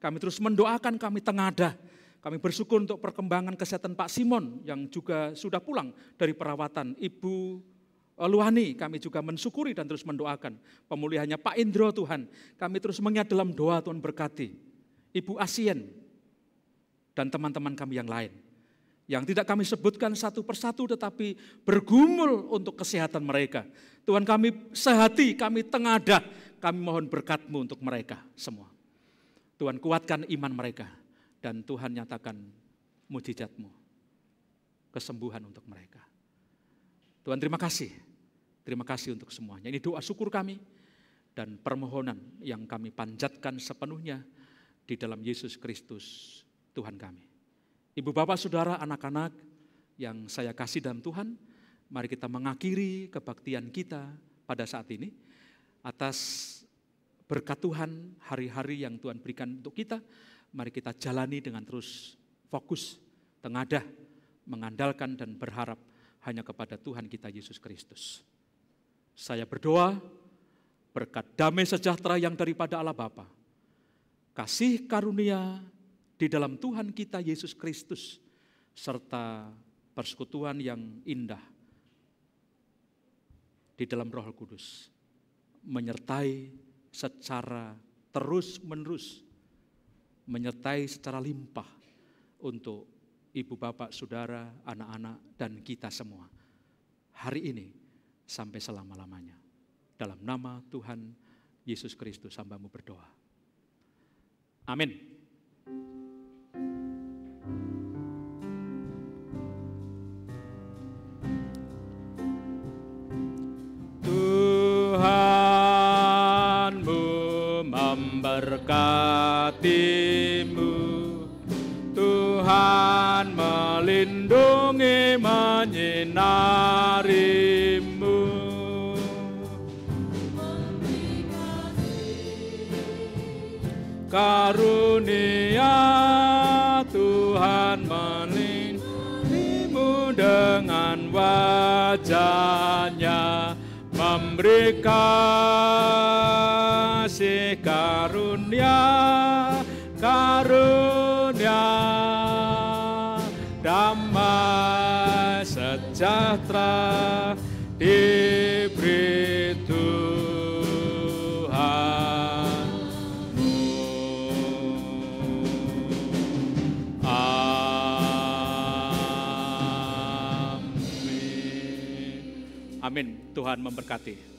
kami terus mendoakan, kami tengadah. Kami bersyukur untuk perkembangan kesehatan Pak Simon yang juga sudah pulang dari perawatan. Ibu Luhani kami juga mensyukuri dan terus mendoakan pemulihannya. Pak Indro Tuhan, kami terus mengingat dalam doa, Tuhan berkati. Ibu Asien dan teman-teman kami yang lain, yang tidak kami sebutkan satu persatu tetapi bergumul untuk kesehatan mereka. Tuhan, kami sehati, kami tengadah, kami mohon berkat-Mu untuk mereka semua. Tuhan, kuatkan iman mereka. Dan Tuhan nyatakan mujizat-Mu, kesembuhan untuk mereka. Tuhan, terima kasih untuk semuanya. Ini doa syukur kami dan permohonan yang kami panjatkan sepenuhnya di dalam Yesus Kristus Tuhan kami. Ibu, bapak, saudara, anak-anak yang saya kasih dalam Tuhan, mari kita mengakhiri kebaktian kita pada saat ini atas berkat Tuhan hari-hari yang Tuhan berikan untuk kita. Mari kita jalani dengan terus fokus, tengadah, mengandalkan dan berharap hanya kepada Tuhan kita Yesus Kristus. Saya berdoa berkat damai sejahtera yang daripada Allah Bapa, kasih karunia di dalam Tuhan kita Yesus Kristus, serta persekutuan yang indah di dalam Roh Kudus, menyertai secara terus-menerus, menyertai secara limpah untuk ibu, bapak, saudara, anak-anak, dan kita semua hari ini sampai selama-lamanya. Dalam nama Tuhan Yesus Kristus hamba-Mu berdoa. Amin. Tuhanmu memberkatimu, Tuhan melindungi menyinarimu. Karunia Tuhan melindungimu dengan wajah-Nya, memberi kasih karunia, karunia, damai sejahtera diberi Tuhanmu. Amin. Amin. Tuhan memberkati.